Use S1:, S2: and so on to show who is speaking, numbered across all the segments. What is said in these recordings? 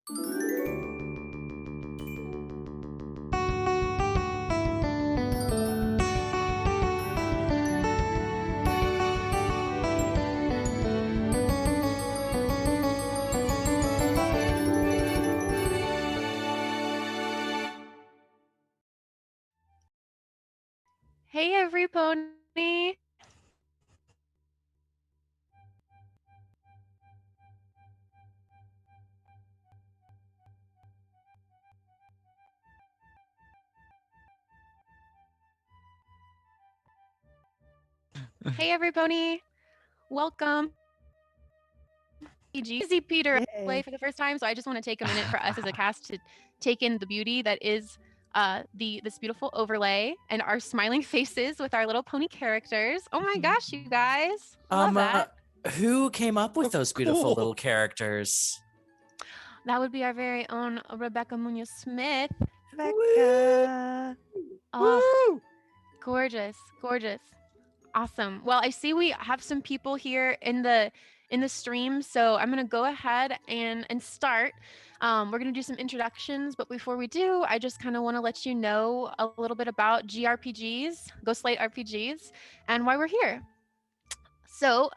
S1: Hey, every pony. Hey, every pony. Welcome. Easy Peter play for the first time, so I just want to take a minute for us as a cast to take in the beauty that is this beautiful overlay and our smiling faces with our little pony characters. Oh my gosh, you guys. I love that.
S2: Who came up with those beautiful little characters?
S1: That would be our very own Rebecca Munoz Smith.
S3: Rebecca.
S1: Oh, gorgeous, gorgeous. Awesome. Well, I see we have some people here in the stream, so I'm gonna go ahead and start. We're gonna do some introductions, but before we do, I just kind of want to let you know a little bit about GRPGs, Ghostlight RPGs, and why we're here. So,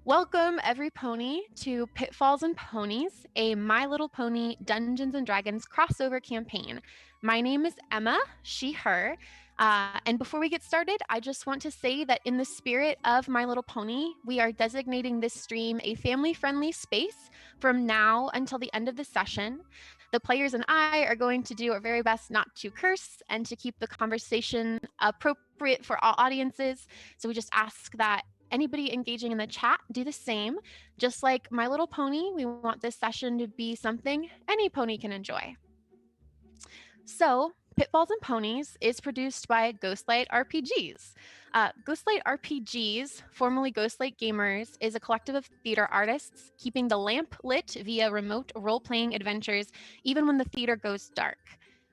S1: welcome every pony to Pitfalls and Ponies, a My Little Pony Dungeons and Dragons crossover campaign. My name is Emma, she, her. And before we get started, I just want to say that in the spirit of My Little Pony, we are designating this stream a family-friendly space from now until the end of the session. The players and I are going to do our very best not to curse and to keep the conversation appropriate for all audiences. So we just ask that anybody engaging in the chat do the same. Just like My Little Pony, we want this session to be something any pony can enjoy. So, Pitfalls and Ponies is produced by Ghostlight RPGs. Ghostlight RPGs, formerly Ghostlight Gamers, is a collective of theater artists keeping the lamp lit via remote role-playing adventures even when the theater goes dark.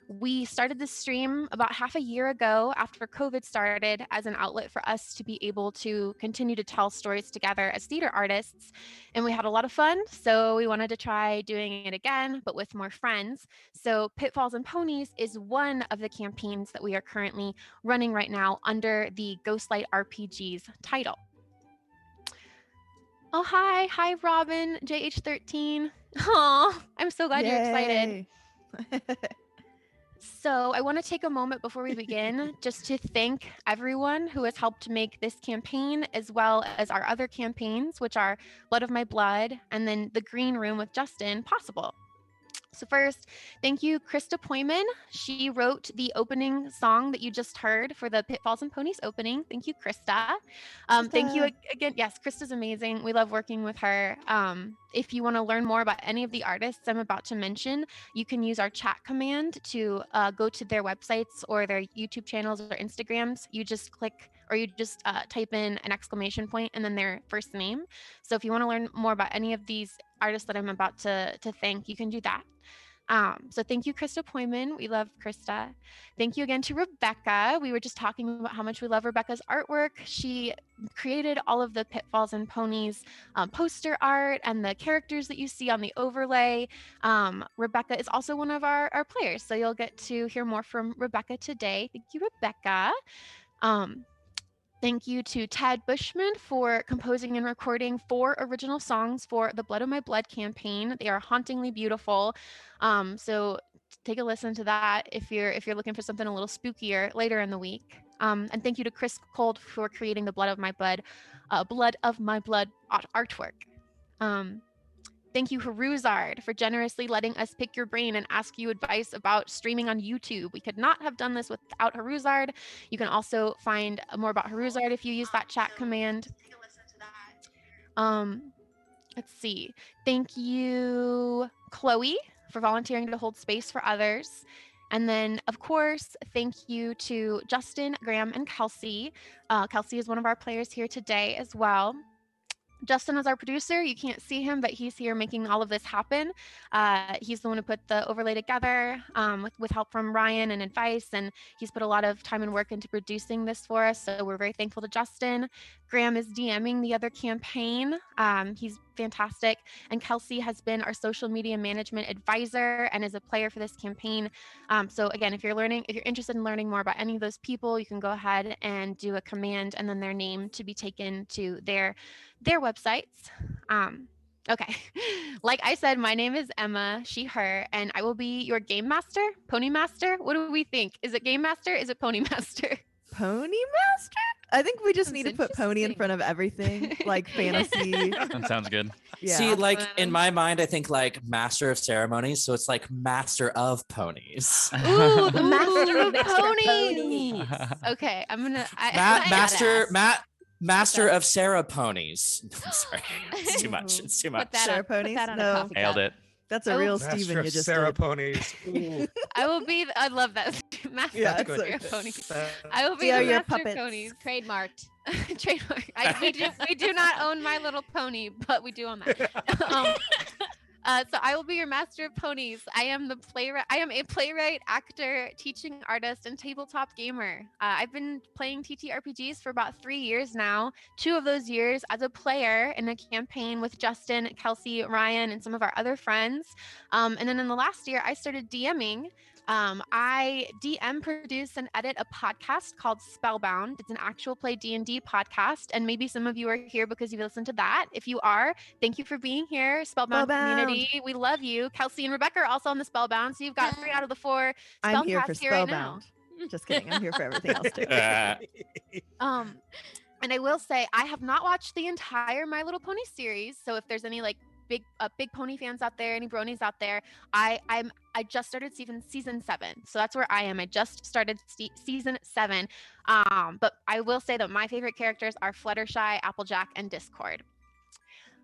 S1: We started this stream about half a year ago after COVID started as an outlet for us to be able to continue to tell stories together as theater artists. And we had a lot of fun, so we wanted to try doing it again, but with more friends. So Pitfalls and Ponies is one of the campaigns that we are currently running right now under the Ghostlight RPGs title. Oh, hi. Hi, Robin, JH13. Oh, I'm so glad you're excited. So I want to take a moment before we begin just to thank everyone who has helped make this campaign, as well as our other campaigns, which are Blood of My Blood and then The Green Room with Justin, possible. So first, thank you, Krista Poyman. She wrote the opening song that you just heard for the Pitfalls and Ponies opening. Thank you, Krista. Thank you again. Yes, Krista's amazing. We love working with her. If you want to learn more about any of the artists I'm about to mention, you can use our chat command to go to their websites or their YouTube channels or Instagrams. You just click or you just type in an exclamation point and then their first name. So if you want to learn more about any of these artists that I'm about to thank, you can do that. So thank you, Krista Poyman. We love Krista. Thank you again to Rebecca. We were just talking about how much we love Rebecca's artwork. She created all of the Pitfalls and Ponies poster art and the characters that you see on the overlay. Rebecca is also one of our players, so you'll get to hear more from Rebecca today. Thank you, Rebecca. Thank you to Tad Bushman for composing and recording 4 original songs for the Blood of My Blood campaign. They are hauntingly beautiful. So take a listen to that if you're looking for something a little spookier later in the week. And thank you to Chris Cold for creating the Blood of My Blood artwork. Thank you, Haruzard, for generously letting us pick your brain and ask you advice about streaming on YouTube. We could not have done this without Haruzard. You can also find more about Haruzard if you use that chat command. Take a listen to that. Let's see. Thank you, Chloe, for volunteering to hold space for others. And then, of course, thank you to Justin, Graham, and Kelsey. Kelsey is one of our players here today as well. Justin is our producer. You can't see him, but he's here making all of this happen. He's the one who put the overlay together with help from Ryan and advice, and he's put a lot of time and work into producing this for us. So we're very thankful to Justin. Graham is DMing the other campaign. He's fantastic. And Kelsey has been our social media management advisor and is a player for this campaign. So again, if you're interested in learning more about any of those people, you can go ahead and do a command and then their name to be taken to their websites. Okay. Like I said, my name is Emma, she, her, and I will be your game master, pony master. What do we think? Is it game master? Is it pony master?
S3: Pony master? I think we just
S1: That's
S3: need to put pony in
S1: interesting.
S3: front of everything, like fantasy.
S4: That sounds good.
S3: Yeah.
S2: See, like in
S1: Awesome.
S2: my mind, I think like master of ceremonies, so it's like master of ponies.
S1: Ooh, the master of
S3: Master of
S1: ponies. Okay, I'm gonna.
S2: Master of Sarah ponies. I'm sorry, it's too much. It's too much.
S1: Put that
S3: Sarah
S1: on-
S3: ponies?
S1: Put that on a
S3: No.
S1: coffee
S4: Nailed
S1: cup.
S4: it.
S3: That's a
S1: Oh.
S3: real
S5: Master
S3: Steven
S5: of
S3: you just
S5: Sarah
S3: did.
S5: Ponies. Ooh,
S1: I will be. I love that. Master
S3: Yeah,
S1: of
S3: it's so
S1: Sarah
S3: good.
S1: ponies.
S5: that-
S1: I will be
S3: See how
S1: the
S3: your
S1: master of
S3: puppets-
S1: ponies.
S6: Trademarked.
S1: Trademark. We do not own My Little Pony, but we do own that. So I will be your master of ponies. I am the playwright. I am a playwright, actor, teaching artist, and tabletop gamer. I've been playing TTRPGs for about 3 years now. 2 of those years as a player in a campaign with Justin, Kelsey, Ryan, and some of our other friends. And then in the last year, I started DMing. I DM, produce, and edit a podcast called Spellbound. It's an actual play D&D podcast, and maybe some of you are here because you've listened to that. If you are, thank you for being here, Spellbound community. We love you. Kelsey and Rebecca are also on the Spellbound, so you've got 3 out of the 4
S3: I'm here for
S1: spellcasts here right now.
S3: Spellbound. Just kidding. I'm here for everything else too.
S1: And I will say I have not watched the entire My Little Pony series, so if there's any like big pony fans out there, any bronies out there, I just started season 7, so that's where I am. I just started season 7, but I will say that my favorite characters are Fluttershy, Applejack, and Discord.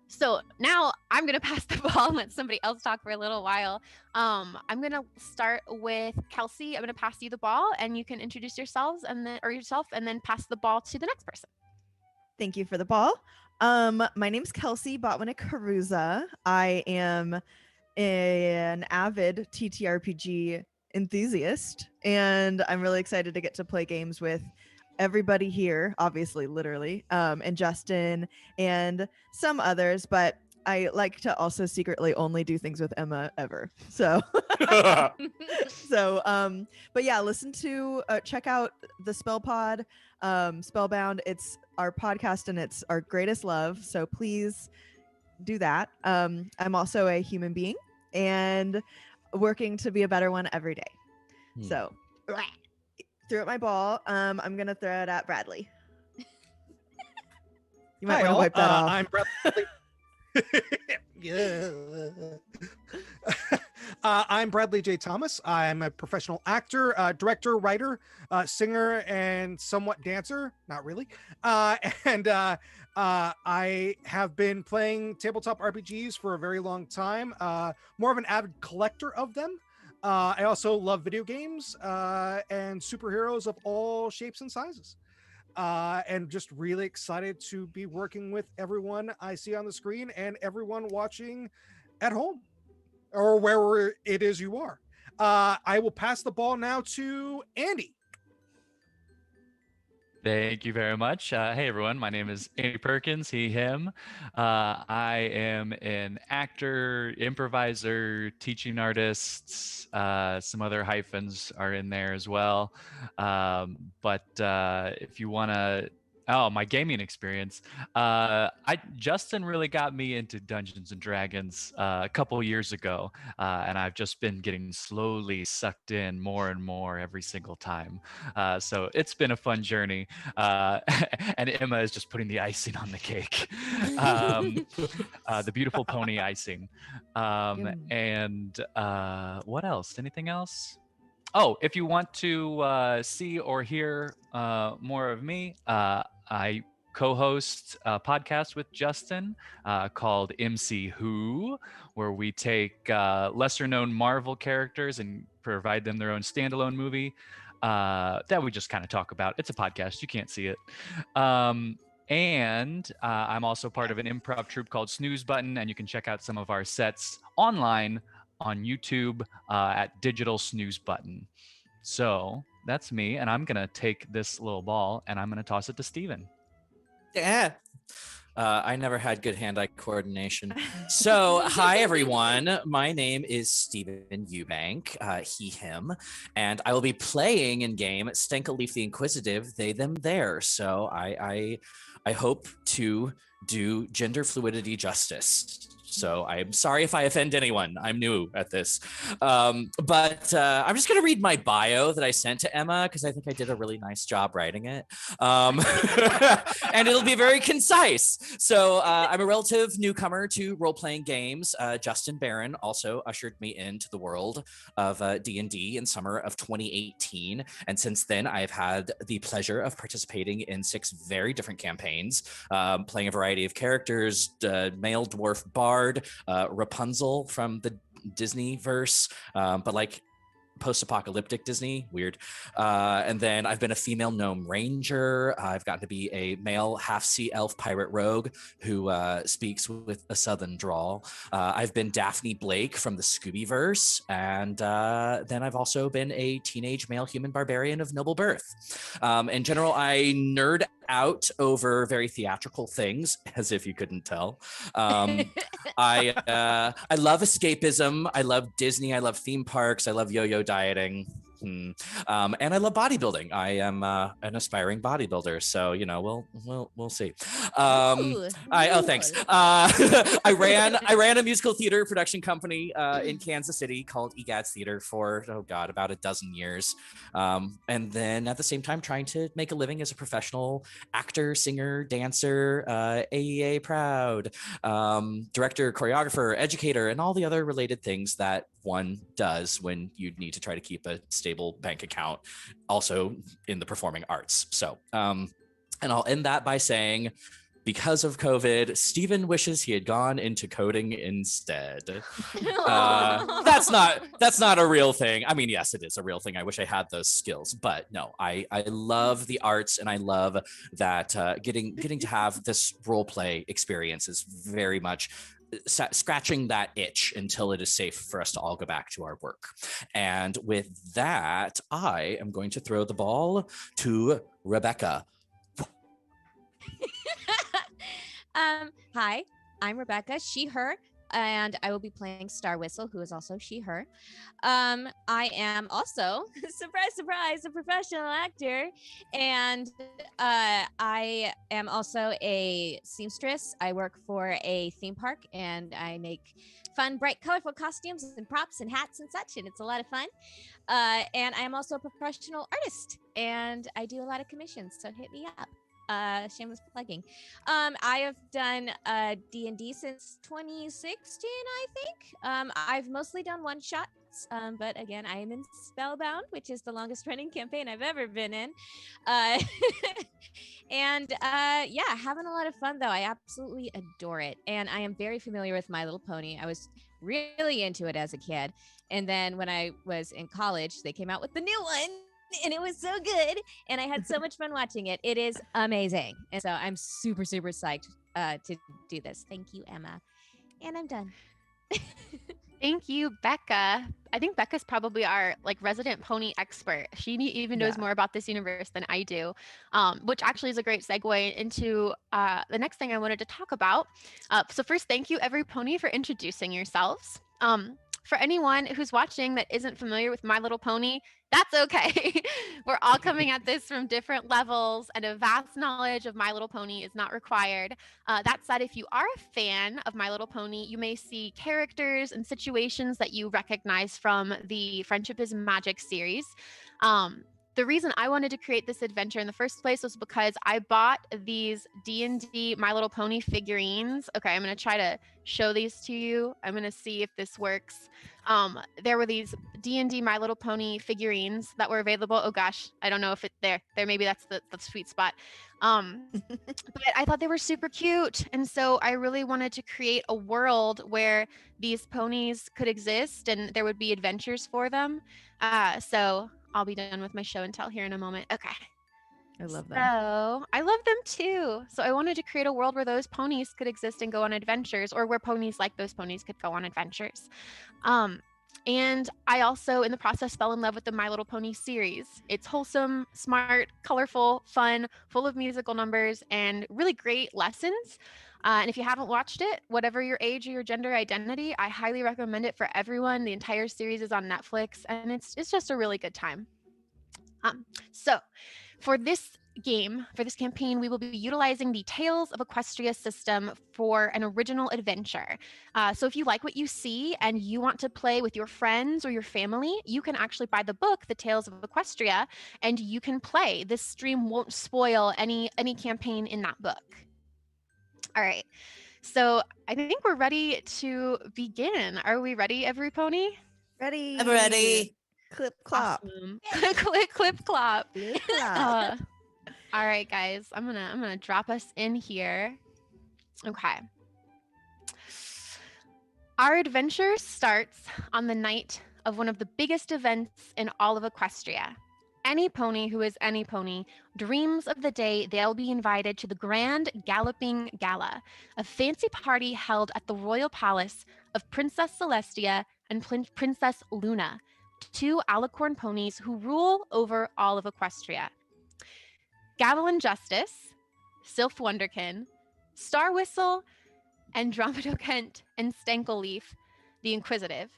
S1: So now I'm gonna pass the ball and let somebody else talk for a little while. I'm gonna start with Kelsey. I'm gonna pass you the ball, and you can introduce yourself and then pass the ball to the next person.
S3: Thank you for the ball. My name's Kelsey Botwinick Caruza. I am an avid TTRPG enthusiast, and I'm really excited to get to play games with everybody here, obviously, literally, and Justin and some others, but I like to also secretly only do things with Emma ever. So, but yeah, check out the Spell Pod, Spellbound. It's our podcast and it's our greatest love. So please do that. I'm also a human being and working to be a better one every day. So threw at my ball. I'm going to throw it at Bradley. You might
S5: Hi,
S3: want to
S5: all.
S3: wipe that off.
S5: I'm Bradley. Yeah. I'm Bradley J. Thomas. I'm a professional actor, director, writer, singer, and somewhat dancer. Not really. And I have been playing tabletop RPGs for a very long time. More of an avid collector of them. I also love video games and superheroes of all shapes and sizes. And just really excited to be working with everyone I see on the screen and everyone watching at home or wherever it is you are. I will pass the ball now to Andy.
S4: Thank you very much. Hey, everyone. My name is Andy Perkins, he, him. I am an actor, improviser, teaching artist. Some other hyphens are in there as well. But if you want to... Oh, my gaming experience. Justin really got me into Dungeons and Dragons a couple years ago, and I've just been getting slowly sucked in more and more every single time. So it's been a fun journey, and Emma is just putting the icing on the cake, the beautiful pony icing. And what else? Anything else? Oh, if you want to see or hear more of me, I co-host a podcast with Justin called MC Who, where we take lesser-known Marvel characters and provide them their own standalone movie that we just kind of talk about. It's a podcast. You can't see it. And I'm also part of an improv troupe called Snooze Button, and you can check out some of our sets online on YouTube at Digital Snooze Button. So that's me, and I'm gonna take this little ball and I'm gonna toss it to Steven.
S2: Yeah. I never had good hand-eye coordination. So, hi everyone. My name is Stephen Eubank, he, him, and I will be playing in game StankleLeaf the Inquisitive, they, them, there. So I hope to do gender fluidity justice. So I'm sorry if I offend anyone. I'm new at this. But I'm just going to read my bio that I sent to Emma because I think I did a really nice job writing it. And it'll be very concise. So I'm a relative newcomer to role-playing games. Justin Barron also ushered me into the world of D&D in summer of 2018. And since then, I've had the pleasure of participating in 6 very different campaigns, playing a variety of characters, male dwarf bard, Rapunzel from the Disney verse, but like post-apocalyptic Disney, weird. And then I've been a female gnome ranger. I've gotten to be a male half-sea elf pirate rogue who speaks with a southern drawl. I've been Daphne Blake from the Scooby-verse, and then I've also been a teenage male human barbarian of noble birth. In general, I nerd out over very theatrical things, as if you couldn't tell. I love escapism. I love Disney. I love theme parks. I love yo-yo dieting. And I love bodybuilding. I am an aspiring bodybuilder, so you know we'll see. Thanks. I ran a musical theater production company in Kansas City called EGADS Theater for about a dozen years, and then at the same time trying to make a living as a professional actor, singer, dancer, AEA proud, director, choreographer, educator, and all the other related things that one does when you need to try to keep a stable bank account, also in the performing arts. So, and I'll end that by saying, because of COVID, Stephen wishes he had gone into coding instead. That's not a real thing. I mean, yes, it is a real thing. I wish I had those skills, but no, I love the arts, and I love that getting to have this role play experience is very much scratching that itch until it is safe for us to all go back to our work. And with that, I am going to throw the ball to Rebecca.
S6: Hi, I'm Rebecca, she, her, and I will be playing Star Whistle, who is also she, her. I am also, surprise, surprise, a professional actor, and I am also a seamstress. I work for a theme park, and I make fun, bright, colorful costumes and props and hats and such, and it's a lot of fun. And I am also a professional artist, and I do a lot of commissions, so hit me up. Shameless plugging. I have done D&D since 2016, I think. I've mostly done one shots, but again, I am in Spellbound, which is the longest running campaign I've ever been in. And yeah, having a lot of fun though. I absolutely adore it, and I am very familiar with My Little Pony. I was really into it as a kid, and then when I was in college, they came out with the new one. And it was so good, and I had so much fun watching it. It is amazing, and so I'm super, super psyched to do this. Thank you, Emma, and I'm done.
S1: Thank you, Becca. I think Becca's probably our resident pony expert. She even knows more about this universe than I do, which actually is a great segue into the next thing I wanted to talk about. So first, thank you, every pony, for introducing yourselves. For anyone who's watching that isn't familiar with My Little Pony, that's okay. We're all coming at this from different levels, and a vast knowledge of My Little Pony is not required. That said, if you are a fan of My Little Pony, you may see characters and situations that you recognize from the Friendship is Magic series. The reason I wanted to create this adventure in the first place was because I bought these D&D My Little Pony figurines. Okay, I'm going to try to show these to you. I'm going to see if this works. There were these D&D My Little Pony figurines that were available. Oh gosh, I don't know if it's there. Maybe that's the sweet spot. But I thought they were super cute. And so I really wanted to create a world where these ponies could exist and there would be adventures for them. So I'll be done with my show and tell here in a moment. Okay.
S3: I love them.
S1: So I love them too. So I wanted to create a world where those ponies could exist and go on adventures, or where ponies like those ponies could go on adventures. And I also, in the process, fell in love with the My Little Pony series. It's wholesome, smart, colorful, fun, full of musical numbers, and really great lessons. And if you haven't watched it, whatever your age or your gender identity, I highly recommend it for everyone. The entire series is on Netflix, and it's just a really good time. So for this game, for this campaign, we will be utilizing the Tales of Equestria system for an original adventure. So if you like what you see and you want to play with your friends or your family, you can actually buy the book, The Tales of Equestria, and you can play. This stream won't spoil any campaign in that book. All right. So I think we're ready to begin. Are we ready, every pony?
S3: Ready?
S2: I'm ready.
S3: Clip clop.
S1: Awesome. Clip clop.
S3: Clip clop.
S1: All right, guys. I'm gonna drop us in here. Okay. Our adventure starts on the night of one of the biggest events in all of Equestria. Any pony who is any pony dreams of the day they'll be invited to the Grand Galloping Gala, a fancy party held at the royal palace of Princess Celestia and Princess Luna, two alicorn ponies who rule over all of Equestria. Gavelin Justice, Silth Wunderkin, Star Whistle, Andromedo Kent, and StankleLeaf the Inquisitive.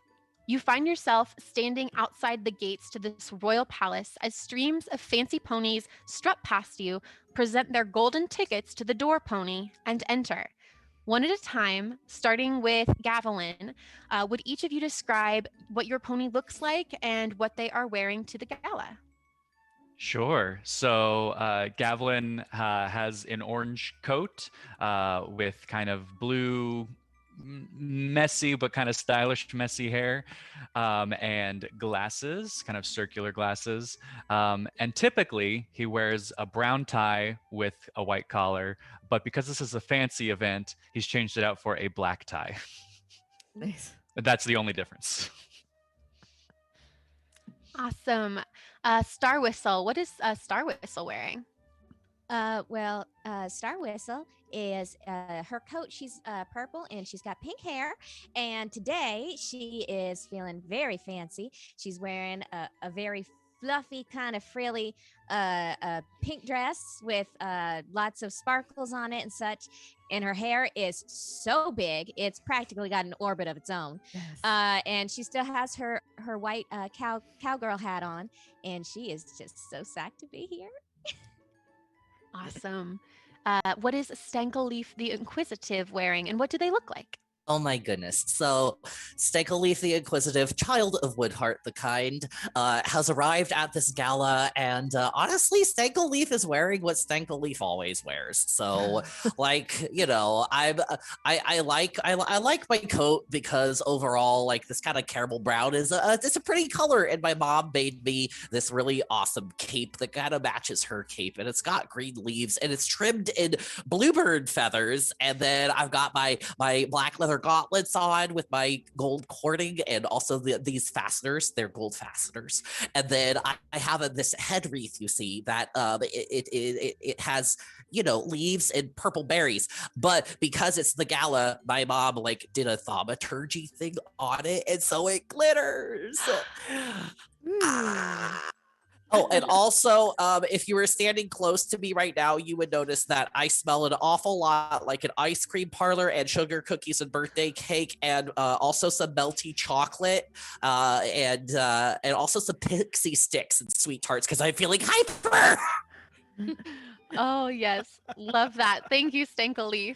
S1: You find yourself standing outside the gates to this royal palace as streams of fancy ponies strut past you, present their golden tickets to the door pony, and enter. One at a time, starting with Gavelin, would each of you describe what your pony looks like and what they are wearing to the gala?
S4: Sure. So Gavelin has an orange coat with kind of blue, messy but kind of stylish messy hair, and glasses, kind of circular glasses. And typically he wears a brown tie with a white collar, but because this is a fancy event, he's changed it out for a black tie.
S3: Nice.
S4: That's the only difference.
S1: Awesome. Star Whistle, what is Star Whistle wearing?
S6: Well, Star Whistle is her coat. She's purple and she's got pink hair. And today she is feeling very fancy. She's wearing a very fluffy, kind of frilly pink dress with lots of sparkles on it and such. And her hair is so big, it's practically got an orbit of its own.
S3: Yes.
S6: And she still has her white cowgirl hat on. And she is just so psyched to be here.
S1: Awesome. What is StankleLeaf the Inquisitive wearing, and what do they look like?
S2: Oh my goodness. So, StankleLeaf the Inquisitive, child of Woodheart the Kind, has arrived at this gala, and honestly, StankleLeaf is wearing what StankleLeaf always wears. So, like, you know, I like my coat because overall, like, this kind of caramel brown is it's a pretty color, and my mom made me this really awesome cape that kind of matches her cape, and it's got green leaves, and it's trimmed in bluebird feathers, and then I've got my black leather gauntlets on with my gold cording, and also these fasteners, they're gold fasteners. And then I have this head wreath, you see, that it has, you know, leaves and purple berries. But because it's the gala, my mom like did a thaumaturgy thing on it, and so it glitters. Oh, and also, if you were standing close to me right now, you would notice that I smell an awful lot like an ice cream parlor and sugar cookies and birthday cake, and also some melty chocolate, and also some pixie sticks and sweet tarts because I'm feeling hyper.
S1: Oh, yes. Love that. Thank you, StankleLeaf.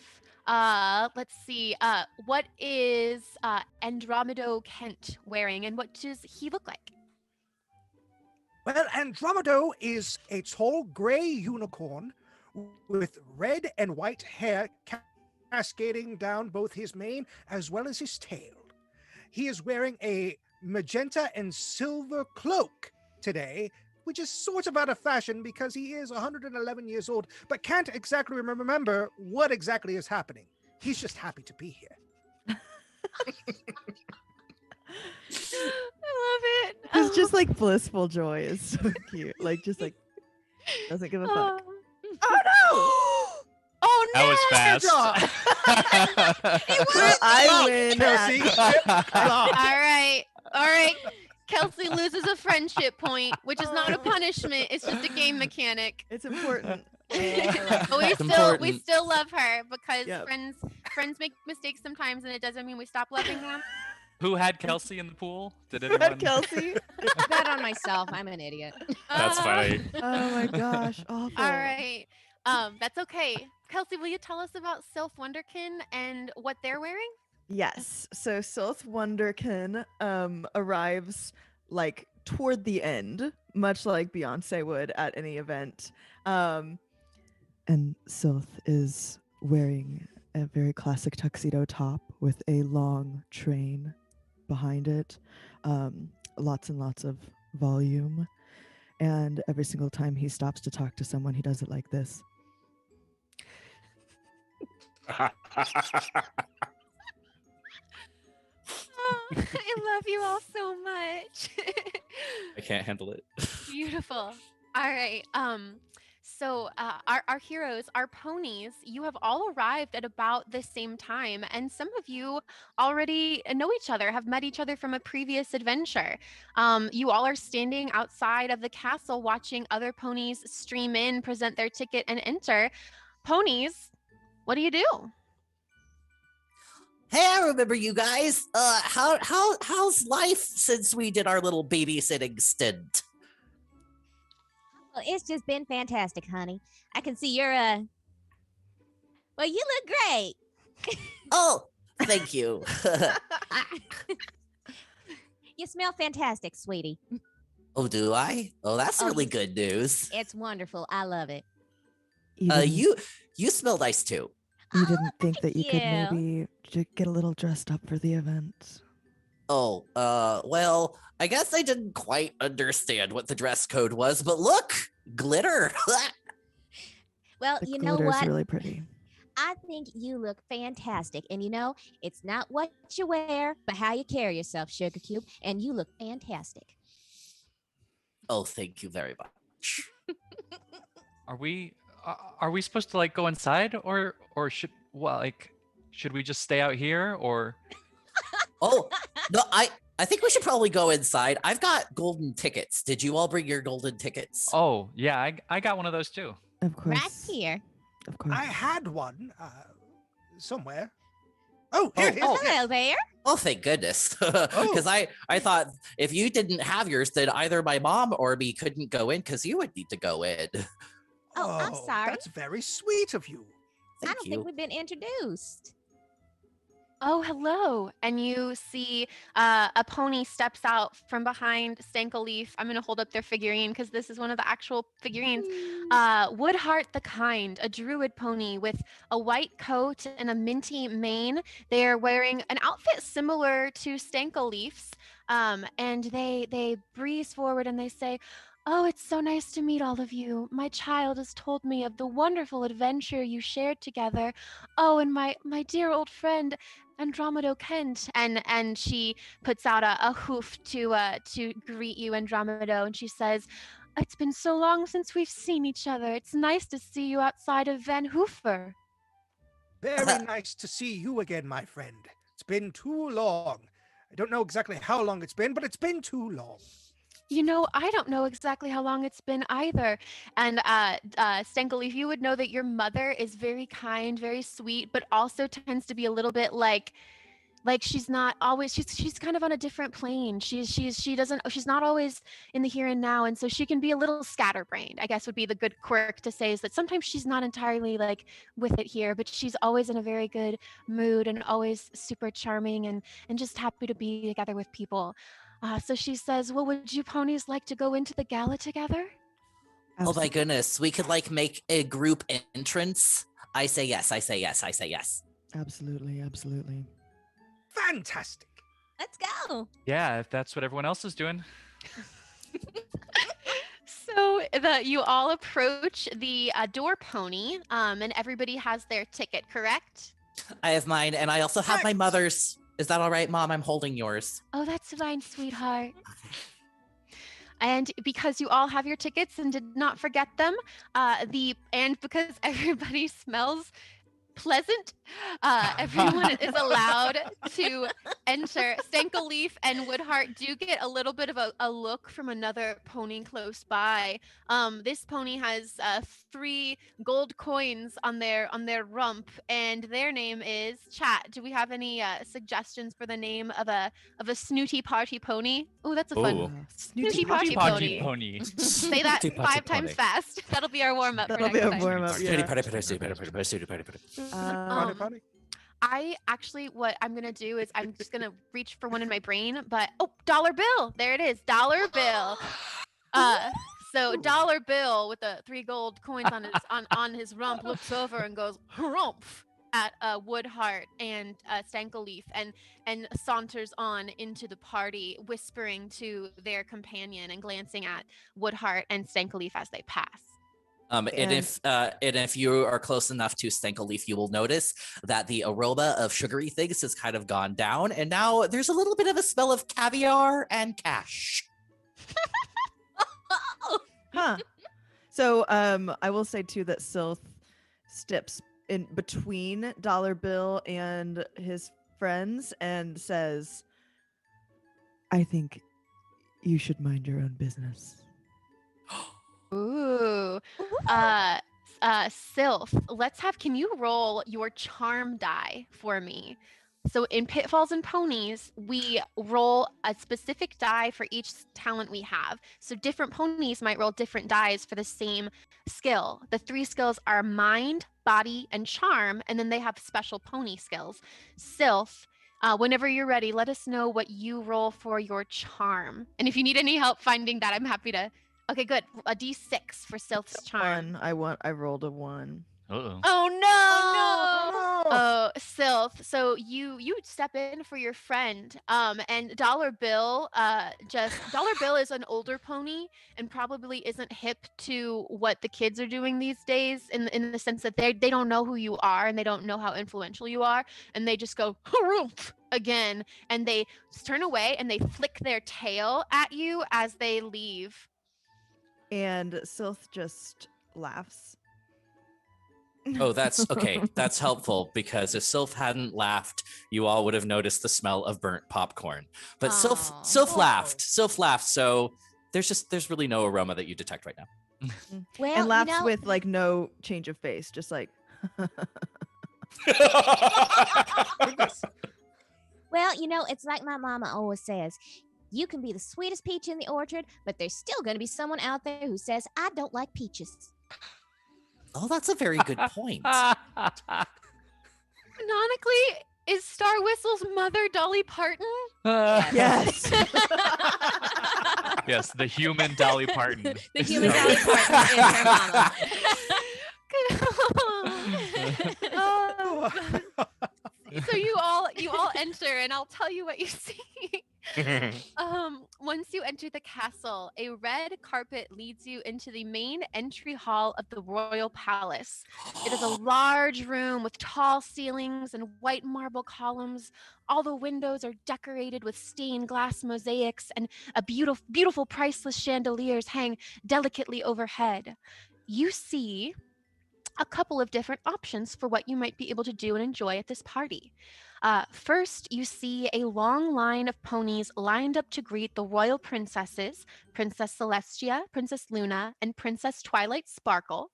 S1: Let's see. What is Andromedo Kent wearing, and what does he look like?
S5: Well, Andromedo is a tall gray unicorn with red and white hair cascading down both his mane as well as his tail. He is wearing a magenta and silver cloak today, which is sort of out of fashion because he is 111 years old, but can't exactly remember what exactly is happening. He's just happy to be here.
S1: I love it.
S3: It's just like blissful joy. It's so cute. Like, just like, Doesn't give a fuck.
S1: Oh no! Oh no!
S4: That was fast.
S3: So I win.
S5: Kelsey.
S1: All right. All right. Kelsey loses a friendship point, which is not a punishment. It's just a game mechanic.
S3: It's important.
S1: But we
S2: It's
S1: still
S2: important.
S1: love her because
S3: Yep.
S1: friends make mistakes sometimes, and it doesn't mean we stop loving them.
S4: Who had Kelsey in the pool? Did
S3: Red
S4: anyone?
S3: Kelsey.
S6: Bet on myself. I'm an idiot.
S4: That's funny.
S3: Oh my gosh. Awful.
S1: All right. That's okay. Kelsey, will you tell us about Silth Wunderkin and what they're wearing?
S3: Yes. So Silth Wunderkin arrives like toward the end, much like Beyonce would at any event. And Silth is wearing a very classic tuxedo top with a long train behind it. Lots and lots of volume. And every single time he stops to talk to someone, he does it like this.
S1: Oh, I love you all so much.
S2: I can't handle it.
S1: Beautiful. All right. So our heroes, our ponies, you have all arrived at about the same time, and some of you already know each other, have met each other from a previous adventure. You all are standing outside of the castle watching other ponies stream in, present their ticket, and enter. Ponies, what do you do?
S2: Hey, I remember you guys. How's life since we did our little babysitting stint?
S6: Well, it's just been fantastic, honey. I can see you're well, you look great.
S2: Oh, thank you.
S6: You smell fantastic, sweetie.
S2: Oh, do I? Oh, that's
S6: Oh,
S2: really
S6: yes.
S2: good news.
S6: It's wonderful. I love it.
S3: You
S2: You smell nice too.
S3: didn't think that you could
S6: you.
S3: maybe get a little dressed up for the event.
S2: Oh, well, I guess I didn't quite understand what the dress code was, but look, glitter.
S6: Well,
S3: The
S6: you know
S3: glitter's
S6: what?
S3: really pretty.
S6: I think you look fantastic. And you know, it's not what you wear, but how you carry yourself, Sugar Cube. And you look fantastic.
S2: Oh, thank you very much.
S4: Are we supposed to like go inside or should we just stay out here or?
S2: Oh, no, I think we should probably go inside. I've got golden tickets. Did you all bring your golden tickets?
S4: Oh yeah, I got one of those too.
S3: Of course.
S6: Right here.
S3: Of course.
S5: I had one somewhere. Oh, here it is.
S6: Hello there.
S2: Oh, thank goodness. Because I thought if you didn't have yours, then either my mom or me couldn't go in because you would need to go in.
S6: Oh, I'm sorry.
S5: That's very sweet of you.
S6: I
S2: Thank
S6: don't
S2: you.
S6: think we've been introduced.
S1: Oh, hello. And you see a pony steps out from behind StankleLeaf. I'm going to hold up their figurine because this is one of the actual figurines. Woodheart the Kind, a druid pony with a white coat and a minty mane. They are wearing an outfit similar to StankleLeaf's. And they breeze forward and they say, "Oh, it's so nice to meet all of you. My child has told me of the wonderful adventure you shared together. Oh, and my dear old friend, Andromedo Kent." And she puts out a hoof to greet you, Andromedo, and she says, "It's been so long since we've seen each other. It's nice to see you outside of Van Hoofer."
S5: Very nice to see you again, my friend. It's been too long. I don't know exactly how long it's been, but it's been too long.
S1: You know, I don't know exactly how long it's been either. And StankleLeaf, you would know that your mother is very kind, very sweet, but also tends to be a little bit like she's not always she's kind of on a different plane. She's not always in the here and now, and so she can be a little scatterbrained, I guess would be the good quirk to say, is that sometimes she's not entirely like with it here, but she's always in a very good mood and always super charming and just happy to be together with people. So she says, "Well, would you ponies like to go into the gala together?"
S2: Oh my goodness, we could like make a group entrance. I say yes, I say yes, I say yes.
S3: Absolutely, absolutely.
S5: Fantastic.
S6: Let's go.
S4: Yeah, if that's what everyone else is doing.
S1: So you all approach the door pony, and everybody has their ticket, correct?
S2: I have mine, and I also have my mother's. Is that all right, Mom? I'm holding yours.
S1: Oh, that's fine, sweetheart. And because you all have your tickets and did not forget them, and because everybody smells pleasant, everyone is allowed to enter. StankleLeaf and Woodheart do get a little bit of a look from another pony close by. This pony has 3 gold coins on their rump, and their name is Chat. Do we have any suggestions for the name of a snooty party pony? Oh, that's a fun
S2: Ooh.
S1: snooty
S3: Party
S1: party
S4: Pony.
S1: Say that
S2: Snooty party
S1: 5 times
S2: pony.
S1: fast. That'll be our warm up.
S3: That'll be a warm up.
S2: Snooty
S3: Yeah.
S2: party, party, snooty party, party, snooty party, party.
S5: Funny,
S1: Um,
S5: funny.
S1: I actually, what I'm gonna do is I'm just gonna reach for one in my brain, but dollar bill. There it is, dollar bill. So dollar bill with the 3 gold coins on his rump looks over and goes harumph at Woodheart and StankleLeaf and saunters on into the party, whispering to their companion and glancing at Woodheart and StankleLeaf as they pass.
S2: And if you are close enough to StankleLeaf, you will notice that the aroma of sugary things has kind of gone down, and now there's a little bit of a smell of caviar and cash.
S3: Huh. So I will say too that Silth steps in between Dollar Bill and his friends and says, I think you should mind your own business.
S1: Ooh. Silth, can you roll your charm die for me? So in Pitfalls and Ponies, we roll a specific die for each talent we have. So different ponies might roll different dies for the same skill. The 3 skills are mind, body, and charm, and then they have special pony skills. Silth, whenever you're ready, let us know what you roll for your charm. And if you need any help finding that, I'm happy to. Okay, good. A D6 for Silth's charm.
S3: I rolled a 1.
S4: Uh-oh.
S1: Oh no!
S5: Oh,
S1: Oh, Silth. So you step in for your friend. And Dollar Bill, Dollar Bill is an older pony and probably isn't hip to what the kids are doing these days in the sense that they don't know who you are and they don't know how influential you are, and they just go harumph again, and they turn away and they flick their tail at you as they leave.
S3: And Silth just laughs.
S2: Oh, that's okay. That's helpful because if Sylph hadn't laughed, you all would have noticed the smell of burnt popcorn. But Sylph laughed. Sylph laughed. So there's really no aroma that you detect right now.
S6: Well,
S3: And laughs
S6: you know,
S3: with like no change of face, just like
S6: well, it's like my mama always says. You can be the sweetest peach in the orchard, but there's still going to be someone out there who says, I don't like peaches.
S2: Oh, that's a very good point.
S1: Canonically, is Star Whistle's mother Dolly Parton?
S3: yes.
S4: Yes, the human Dolly Parton.
S6: The human Dolly Parton is her mama.
S1: Oh. So you all enter, and I'll tell you what you see. Once you enter the castle, a red carpet leads you into the main entry hall of the royal palace. It is a large room with tall ceilings and white marble columns. All the windows are decorated with stained glass mosaics, and beautiful priceless chandeliers hang delicately overhead. You see a couple of different options for what you might be able to do and enjoy at this party. First, you see a long line of ponies lined up to greet the royal princesses, Princess Celestia, Princess Luna, and Princess Twilight Sparkle.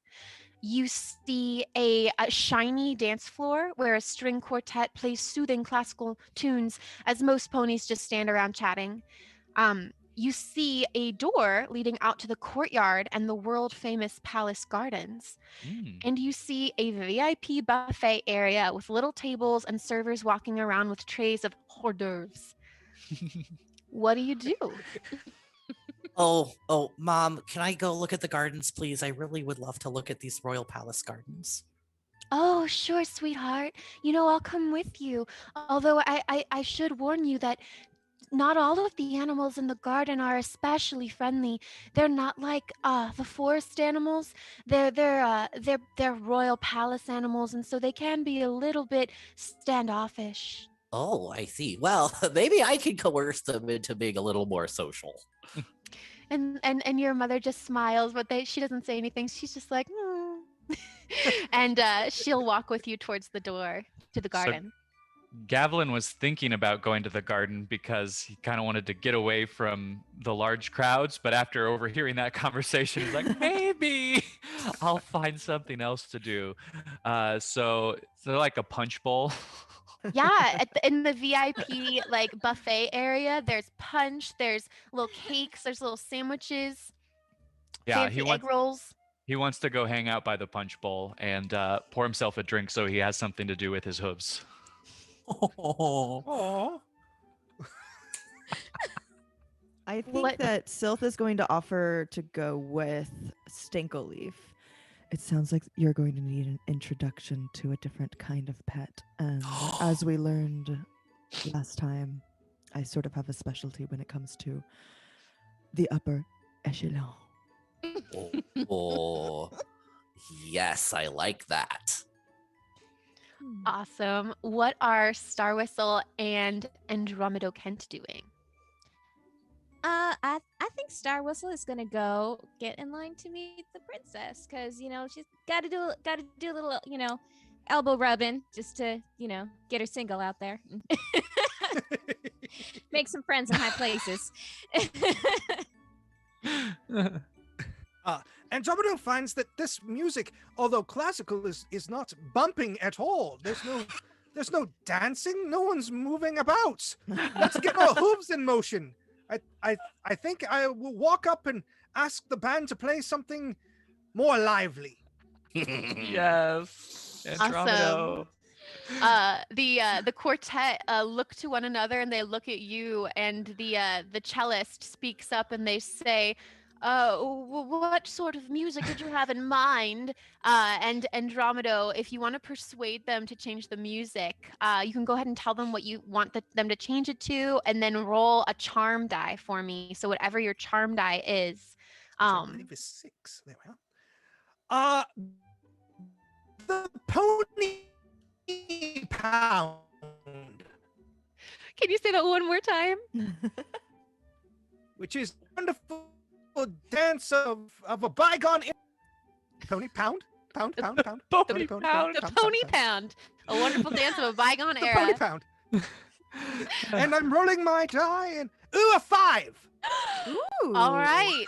S1: You see a shiny dance floor where a string quartet plays soothing classical tunes as most ponies just stand around chatting. You see a door leading out to the courtyard and the world-famous palace gardens. And you see a VIP buffet area with little tables and servers walking around with trays of hors d'oeuvres. What do you do?
S2: Oh, Mom, can I go look at the gardens, please? I really would love to look at these royal palace gardens.
S1: Oh, sure, sweetheart. I'll come with you. Although I should warn you that not all of the animals in the garden are especially friendly. They're not like the forest animals. They're royal palace animals, and so they can be a little bit standoffish.
S2: Oh, I see. Well, maybe I can coerce them into being a little more social.
S1: and your mother just smiles, but she doesn't say anything. She's just like, and she'll walk with you towards the door to the
S4: So
S1: garden.
S4: Gavelin was thinking about going to the garden because he kind of wanted to get away from the large crowds, but after overhearing that conversation, he's like, maybe I'll find something else to do. So they're like a punch bowl.
S1: Yeah, in the VIP like buffet area, there's punch, there's little cakes, there's little sandwiches,
S4: Yeah,
S1: fancy egg rolls.
S4: he wants to go hang out by the punch bowl and pour himself a drink so he has something to do with his hooves.
S5: Oh.
S3: I think
S1: What-
S3: that Silth is going to offer to go with StankleLeaf. It sounds like you're going to need an introduction to a different kind of pet. And as we learned last time, I sort of have a specialty when it comes to the upper echelon.
S2: Oh, yes, I like that.
S1: Awesome. What are Star Whistle and Andromedo Kent doing?
S6: I think Star Whistle is gonna go get in line to meet the princess, cause she's gotta do a little elbow rubbing just to get her single out there, make some friends in high places.
S5: Andromedo finds that this music, although classical, is not bumping at all. There's no dancing. No one's moving about. Let's get our hooves in motion. I think I will walk up and ask the band to play something more lively.
S4: Yes. Andromedo.
S1: The quartet look to one another and they look at you, and the cellist speaks up and they say, what sort of music did you have in mind? And Andromedo, if you want to persuade them to change the music, you can go ahead and tell them what you want them to change it to, and then roll a charm die for me. So whatever your charm die is.
S5: I believe is 6. There we are. The pony pound.
S1: Can you say that one more time?
S5: Which is wonderful dance of a bygone pony pound. Pony
S4: Pony
S5: pound.
S4: pound.
S1: The pony pound. A wonderful dance of a bygone
S5: The
S1: era.
S5: pony pound. And I'm rolling my die and a 5.
S3: Ooh.
S1: All right.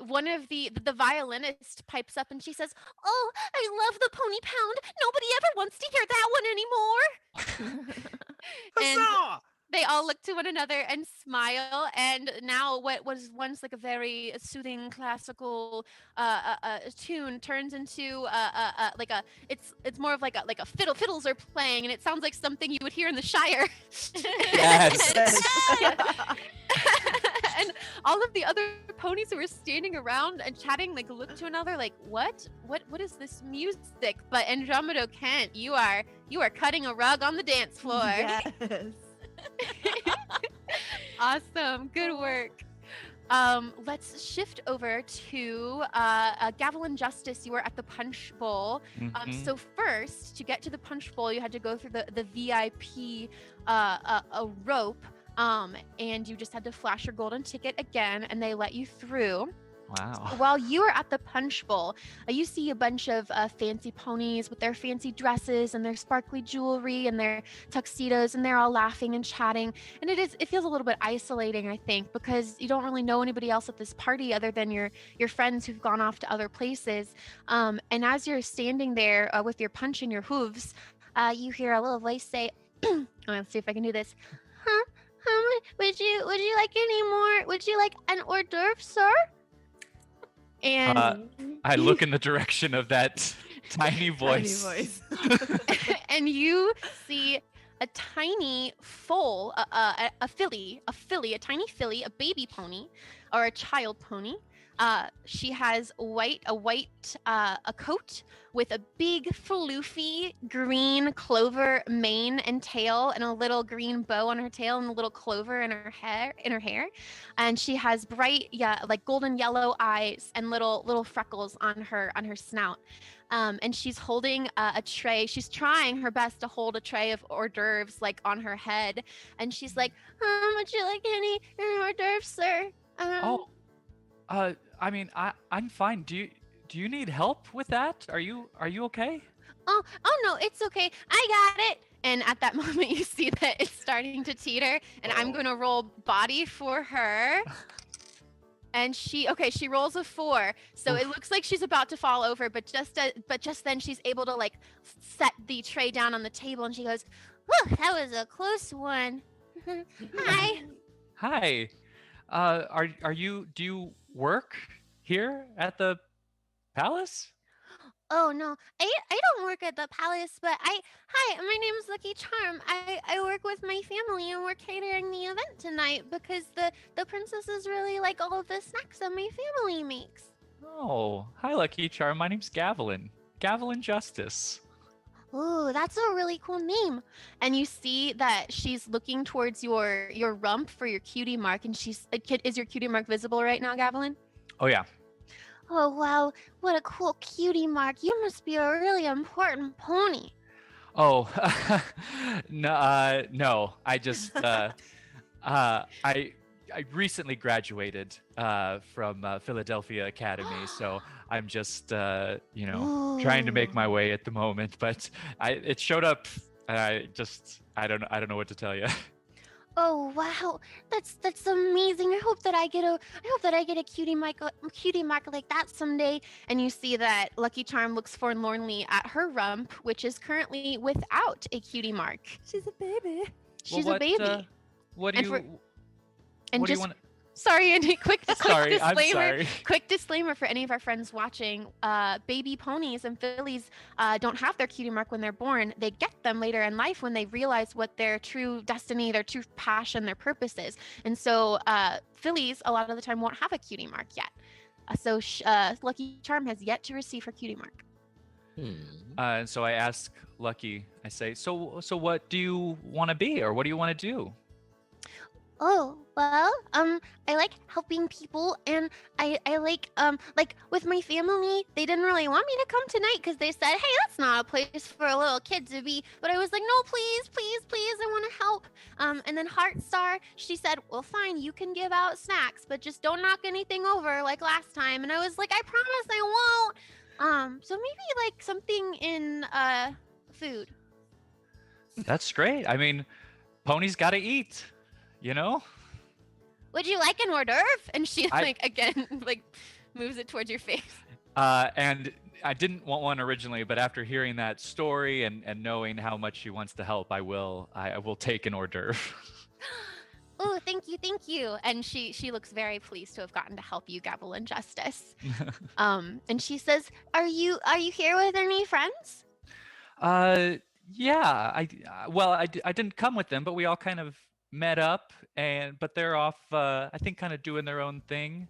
S1: One of the violinist pipes up and she says, "Oh, I love the pony pound. Nobody ever wants to hear that one anymore." And
S5: Huzzah!
S1: they all look to one another and smile. And now what was once like a very soothing classical tune turns into like a it's more of like a fiddles are playing, and it sounds like something you would hear in the Shire.
S2: Yes.
S1: And all of the other ponies who were standing around and chatting like look to another like, what is this music? But Andromedo Kent, you are cutting a rug on the dance floor.
S3: Yes.
S1: Awesome, good work. Let's shift over to Gavelin Justice. You were at the Punch Bowl. So first, to get to the Punch Bowl, you had to go through the VIP a rope. And you just had to flash your golden ticket again, and they let you through.
S4: Wow.
S1: While you are at the Punch Bowl, you see a bunch of fancy ponies with their fancy dresses and their sparkly jewelry and their tuxedos, and they're all laughing and chatting. And it feels a little bit isolating, I think, because you don't really know anybody else at this party other than your friends who've gone off to other places. And as you're standing there with your punch in your hooves, you hear a little voice say, let's see if I can do this. Huh? Would you like any more? Would you like an hors d'oeuvre, sir? And
S4: I look in the direction of that tiny voice.
S1: and you see a tiny foal, a tiny filly, a baby pony, or a child pony. She has a white coat with a big floofy green clover mane and tail, and a little green bow on her tail, and a little clover in her hair. And she has bright, like golden yellow eyes and little freckles on her snout. And she's holding a tray. She's trying her best to hold a tray of hors d'oeuvres like on her head, and she's like, "Would you like any hors d'oeuvres, sir?"
S4: I mean, I'm fine. Do you need help with that? Are you okay?
S1: Oh no, it's okay. I got it. And at that moment, you see that it's starting to teeter, and I'm
S4: Oh.
S1: going to roll body for her. And she rolls a 4, so it looks like she's about to fall over, but just then she's able to like set the tray down on the table, and she goes, "Whew, that was a close one." Hi.
S4: Hi. Are you? Do you work here at the palace?
S1: Oh no, I don't work at the palace, but hi, my name's Lucky Charm. I work with my family, and we're catering the event tonight because the princesses really like all of the snacks that my family makes.
S4: Oh, hi, Lucky Charm. My name's Gavelin. Gavelin Justice.
S1: Oh, that's a really cool name. And you see that she's looking towards your rump for your cutie mark, and is your cutie mark visible right now, Gavelin?
S4: Oh yeah.
S1: Oh wow, what a cool cutie mark. You must be a really important pony.
S4: Oh, no. I just I recently graduated from Philadelphia Academy, so I'm just trying to make my
S1: Ooh.
S4: way at the moment. But it showed up, and I don't know what to tell you.
S1: Oh wow, that's amazing. I hope that I get a cutie mark like that someday. And you see that Lucky Charm looks forlornly at her rump, which is currently without a cutie mark.
S3: She's a baby.
S1: She's
S4: Well,
S1: a baby.
S4: What do
S1: And
S4: you?
S1: for- And
S4: what do you
S1: just
S4: want?
S1: sorry, Andy. Quick
S4: Sorry, I'm
S1: disclaimer.
S4: sorry.
S1: Quick disclaimer for any of our friends watching. Baby ponies and fillies don't have their cutie mark when they're born. They get them later in life when they realize what their true destiny, their true passion, their purpose is. And so fillies a lot of the time won't have a cutie mark yet. So Lucky Charm has yet to receive her cutie mark.
S4: And so I ask Lucky. I say, so what do you want to be, or what do you want to do?
S1: Oh, well, I like helping people, and I like with my family, they didn't really want me to come tonight because they said, hey, that's not a place for a little kid to be. But I was like, no, please, please, please, I want to help. And then Heartstar, she said, well, fine, you can give out snacks, but just don't knock anything over like last time. And I was like, I promise I won't. So maybe like something in food.
S4: That's great. I mean, ponies gotta eat, you know?
S1: Would you like an hors d'oeuvre? And she
S4: I-
S1: like again like moves it towards your face.
S4: And I didn't want one originally, but after hearing that story and knowing how much she wants to help, I will take an hors d'oeuvre.
S1: Oh, thank you. And she looks very pleased to have gotten to help you, Gavelin Justice. And she says, Are you here with any friends?
S4: Yeah. I didn't come with them, but we all kind of met up, but they're off. I think kind of doing their own thing.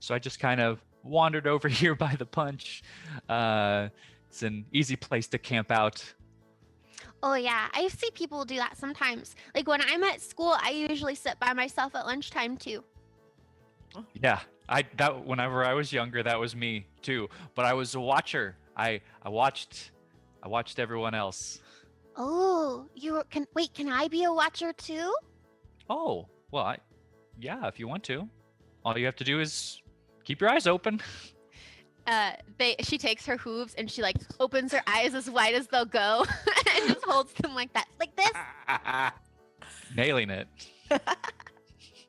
S4: So I just kind of wandered over here by the punch. It's an easy place to camp out.
S1: Oh yeah, I see people do that sometimes. Like when I'm at school, I usually sit by myself at lunchtime too.
S4: Yeah, whenever I was younger, that was me too. But I was a watcher. I watched everyone else.
S1: Oh, can I be a watcher too?
S4: Oh, well, yeah, if you want to. All you have to do is keep your eyes open.
S1: She takes her hooves and she like opens her eyes as wide as they'll go and just holds them like that, like this.
S4: Nailing it.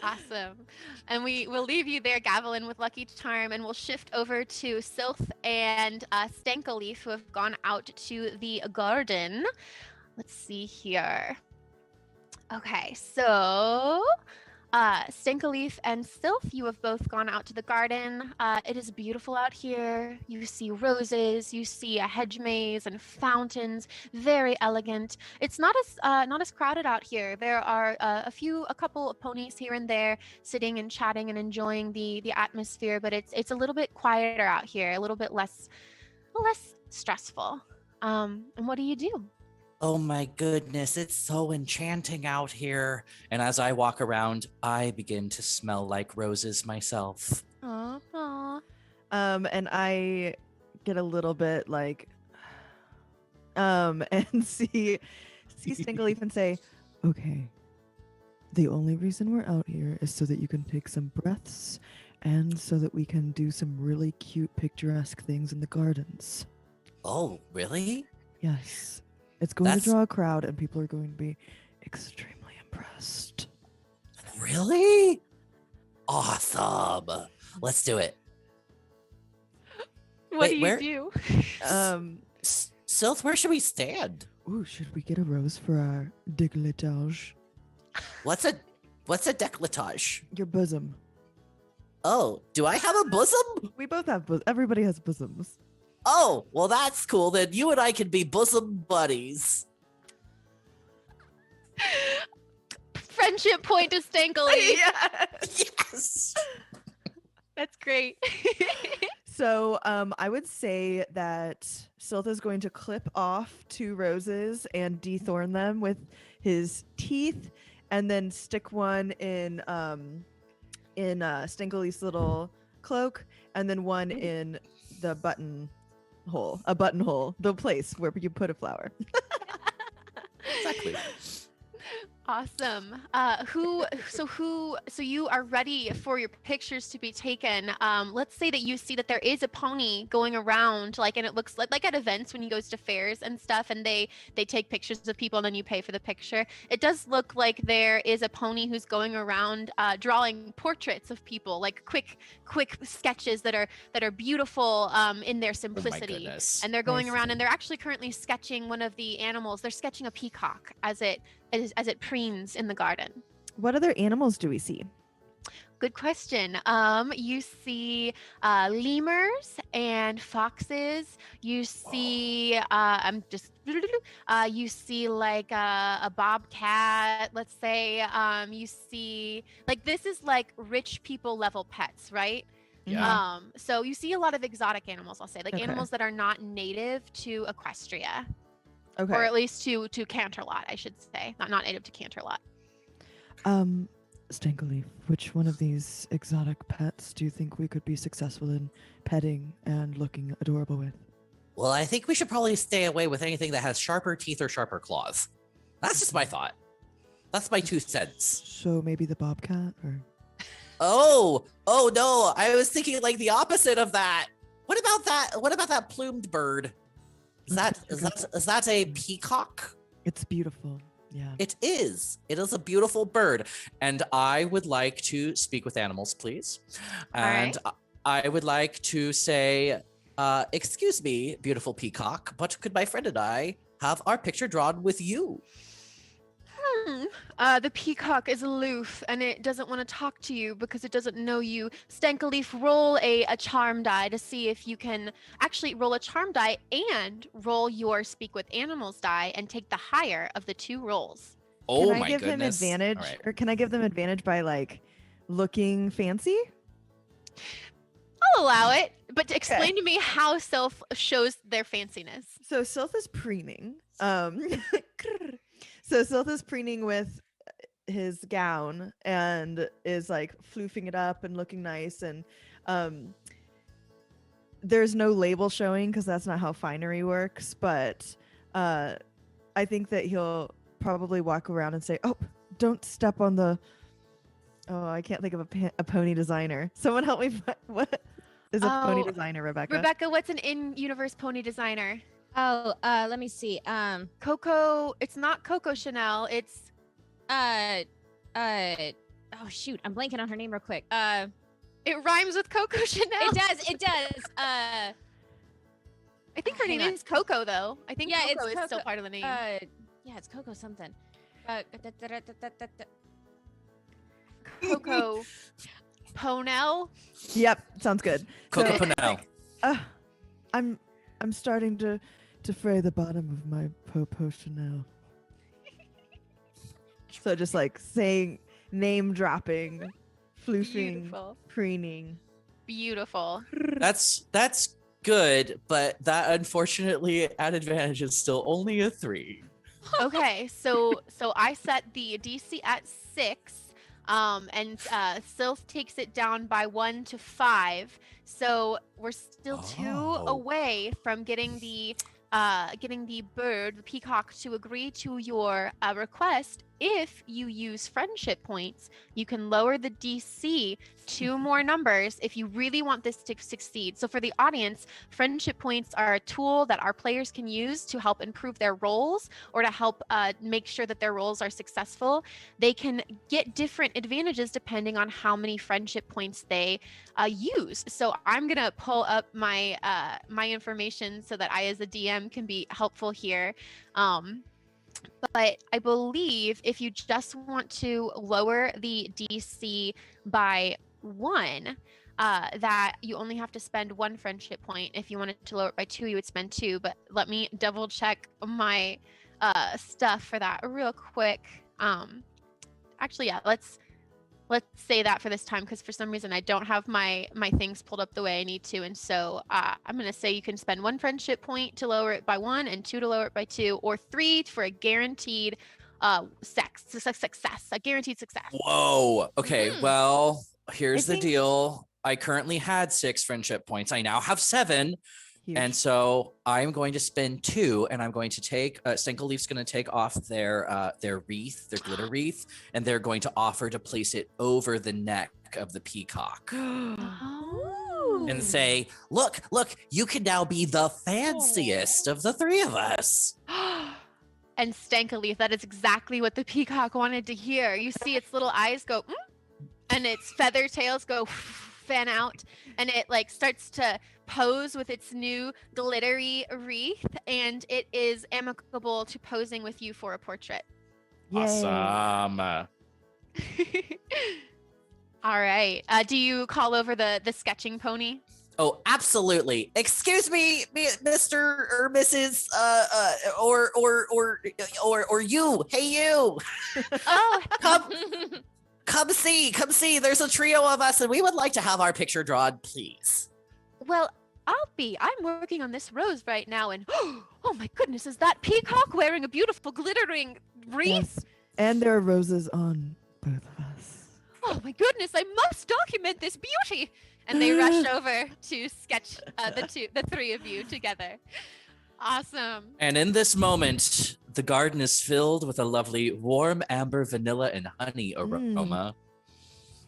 S1: Awesome. And we'll leave you there, Gavelin, with Lucky Charm, and we'll shift over to Silth and StankleLeaf, who have gone out to the garden. Let's see here. Okay, so StankleLeaf and Silth, you have both gone out to the garden. It is beautiful out here. You see roses, you see a hedge maze and fountains, very elegant. It's not as crowded out here. There are a couple of ponies here and there sitting and chatting and enjoying the atmosphere, but it's a little bit quieter out here, a little bit less stressful. And what do you do?
S2: Oh my goodness, it's so enchanting out here. And as I walk around, I begin to smell like roses myself.
S1: Aww.
S3: And I get a little bit like and see StankleLeaf and say, okay, the only reason we're out here is so that you can take some breaths and so that we can do some really cute, picturesque things in the gardens.
S2: Oh, really?
S3: Yes. It's going
S2: That's-
S3: to draw a crowd, and people are going to be extremely impressed.
S2: Really? Awesome. Let's do it.
S1: What
S2: Wait,
S1: do you
S2: where-
S1: do?
S2: Silth, where should we stand?
S3: Ooh, should we get a rose for our décolletage?
S2: What's a décolletage?
S3: Your bosom.
S2: Oh, do I have a bosom?
S3: We both have everybody has bosoms.
S2: Oh, well, that's cool. Then you and I can be bosom buddies.
S1: Friendship point to StankleLeaf.
S2: Yes.
S1: That's great.
S3: So I would say that Silth is going to clip off 2 roses and dethorn them with his teeth, and then stick one in StankleLeaf's little cloak, and then one in the buttonhole, the place where you put a flower.
S2: Exactly.
S1: Awesome. So you are ready for your pictures to be taken. Let's say that you see that there is a pony going around, and it looks like at events when you goes to fairs and stuff, and they take pictures of people and then you pay for the picture. It does look like there is a pony who's going around drawing portraits of people, like quick sketches that are beautiful in their simplicity.
S2: goodness.
S1: And they're going
S3: Nice.
S1: around and they're actually currently sketching one of the animals. They're sketching a peacock as it preens in the garden.
S3: What other animals do we see?
S1: Good question. You see lemurs and foxes. You see you see like a bobcat, let's say. You see this is like rich people level pets, right?
S2: Yeah.
S1: So you see a lot of exotic animals, I'll say, like
S3: Okay.
S1: animals that are not native to Equestria.
S3: Okay.
S1: Or at least to Canterlot, I should say. Not native to Canterlot.
S3: StankleLeaf, which one of these exotic pets do you think we could be successful in petting and looking adorable with?
S2: Well, I think we should probably stay away with anything that has sharper teeth or sharper claws. That's just my thought. That's my 2 cents.
S3: So maybe the bobcat, or
S2: Oh no! I was thinking like the opposite of that. What about that plumed bird? Is that a peacock?
S3: it's beautiful. Yeah.
S2: It is. It is a beautiful bird, and I would like to speak with animals, please. And I would like to say, excuse me, beautiful peacock, but could my friend and I have our picture drawn with you?
S1: The peacock is aloof and it doesn't want to talk to you because it doesn't know you. StankleLeaf, roll a charm die to see if you can actually roll a charm die and roll your speak with animals die and take the higher of the 2 rolls.
S2: Oh
S3: Can I
S2: my
S3: give
S2: goodness!
S3: him advantage,
S2: All right.
S3: or can I give them advantage by looking fancy?
S1: I'll allow it, but explain to me how Silth shows their fanciness.
S3: So Silth is preening. So Silth is preening with his gown and is floofing it up and looking nice, and there's no label showing because that's not how finery works, but I think that he'll probably walk around and say, "Oh, don't step on the..." Oh, I can't think of a pony designer. Someone help me. What is a pony designer, Rebecca?
S1: Rebecca, what's an in-universe pony designer?
S6: Oh, let me see.
S1: Coco, it's not Coco Chanel, it's
S6: Oh shoot, I'm blanking on her name real quick.
S1: it rhymes with Coco Chanel.
S6: It does.
S1: I think her
S6: hang
S1: name
S6: on.
S1: is Coco though. I think
S6: Yeah,
S1: Coco
S6: it's
S1: is still
S6: Coco.
S1: part of the name.
S6: Yeah, it's Coco something.
S1: Coco Ponel.
S3: Yep, sounds good.
S2: Coco
S3: So,
S2: Panel.
S3: I'm starting to fray the bottom of my Popo Chanel. So just saying, name dropping, floofing,
S1: Beautiful.
S3: preening.
S1: Beautiful.
S2: That's good, but that unfortunately at advantage is still only a 3.
S1: Okay, so I set the DC at 6. And Silth takes it down by 1 to 5. So we're still 2
S2: Oh.
S1: away from getting the bird, the peacock, to agree to your request if you use friendship points, you can lower the DC 2 more numbers if you really want this to succeed. So for the audience, friendship points are a tool that our players can use to help improve their rolls or to help make sure that their rolls are successful. They can get different advantages depending on how many friendship points they use. So I'm gonna pull up my my information so that I, as a DM, can be helpful here. But I believe if you just want to lower the DC by 1, that you only have to spend 1 friendship point. If you wanted to lower it by 2, you would spend 2. But let me double check my stuff for that real quick. Actually, yeah, let's say that for this time, because for some reason I don't have my things pulled up the way I need to, and so I'm gonna say you can spend 1 friendship point to lower it by 1, and 2 to lower it by 2, or 3 for a guaranteed success, a guaranteed success.
S2: Whoa. Okay. Well, here's
S3: I
S2: the
S3: think-
S2: deal. I currently had 6 friendship points. I now have 7.
S3: Huge.
S2: And so I'm going to spend 2, and I'm going to take StankleLeaf's going to take off their wreath, their glitter wreath, and they're going to offer to place it over the neck of the peacock
S1: Oh.
S2: and say, look, you can now be the fanciest of the 3 of us.
S1: And StankleLeaf, that is exactly what the peacock wanted to hear. You see its little eyes go, and its feather tails go fan out, and it like starts to pose with its new glittery wreath, and it is amicable to posing with you for a portrait.
S3: Yay.
S2: Awesome.
S1: All right. Do you call over the sketching pony?
S2: Oh, absolutely. Excuse me, Mr. or Mrs. Or you. Hey, you.
S1: Oh,
S2: Come see. There's a trio of us, and we would like to have our picture drawn, please.
S1: well, I'm working on this rose right now, and oh my goodness, is that peacock wearing a beautiful glittering wreath?
S3: Yes. And there are roses on both of us.
S1: Oh my goodness, I must document this beauty. And they rush over to sketch the 3 of you together. Awesome.
S2: And in this moment, the garden is filled with a lovely warm amber, vanilla, and honey aroma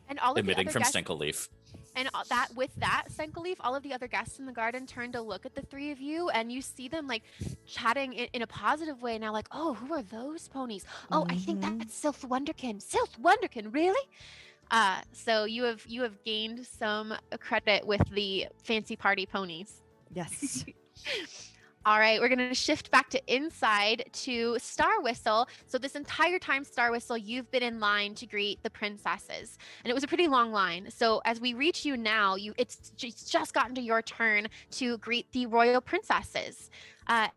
S1: And all of
S2: emitting
S1: the other
S2: from
S1: guests,
S2: StankleLeaf.
S1: and with that StankleLeaf, all of the other guests in the garden turn to look at the 3 of you, and you see them like chatting in a positive way now, like, oh, who are those ponies? Oh, I think that's Silth Wunderkin. Silth Wunderkin, really? So you have gained some credit with the fancy party ponies.
S3: Yes.
S1: All right, we're going to shift back to inside to Star Whistle. So this entire time, Star Whistle, you've been in line to greet the princesses, and it was a pretty long line. So as we reach you now, it's just gotten to your turn to greet the royal princesses.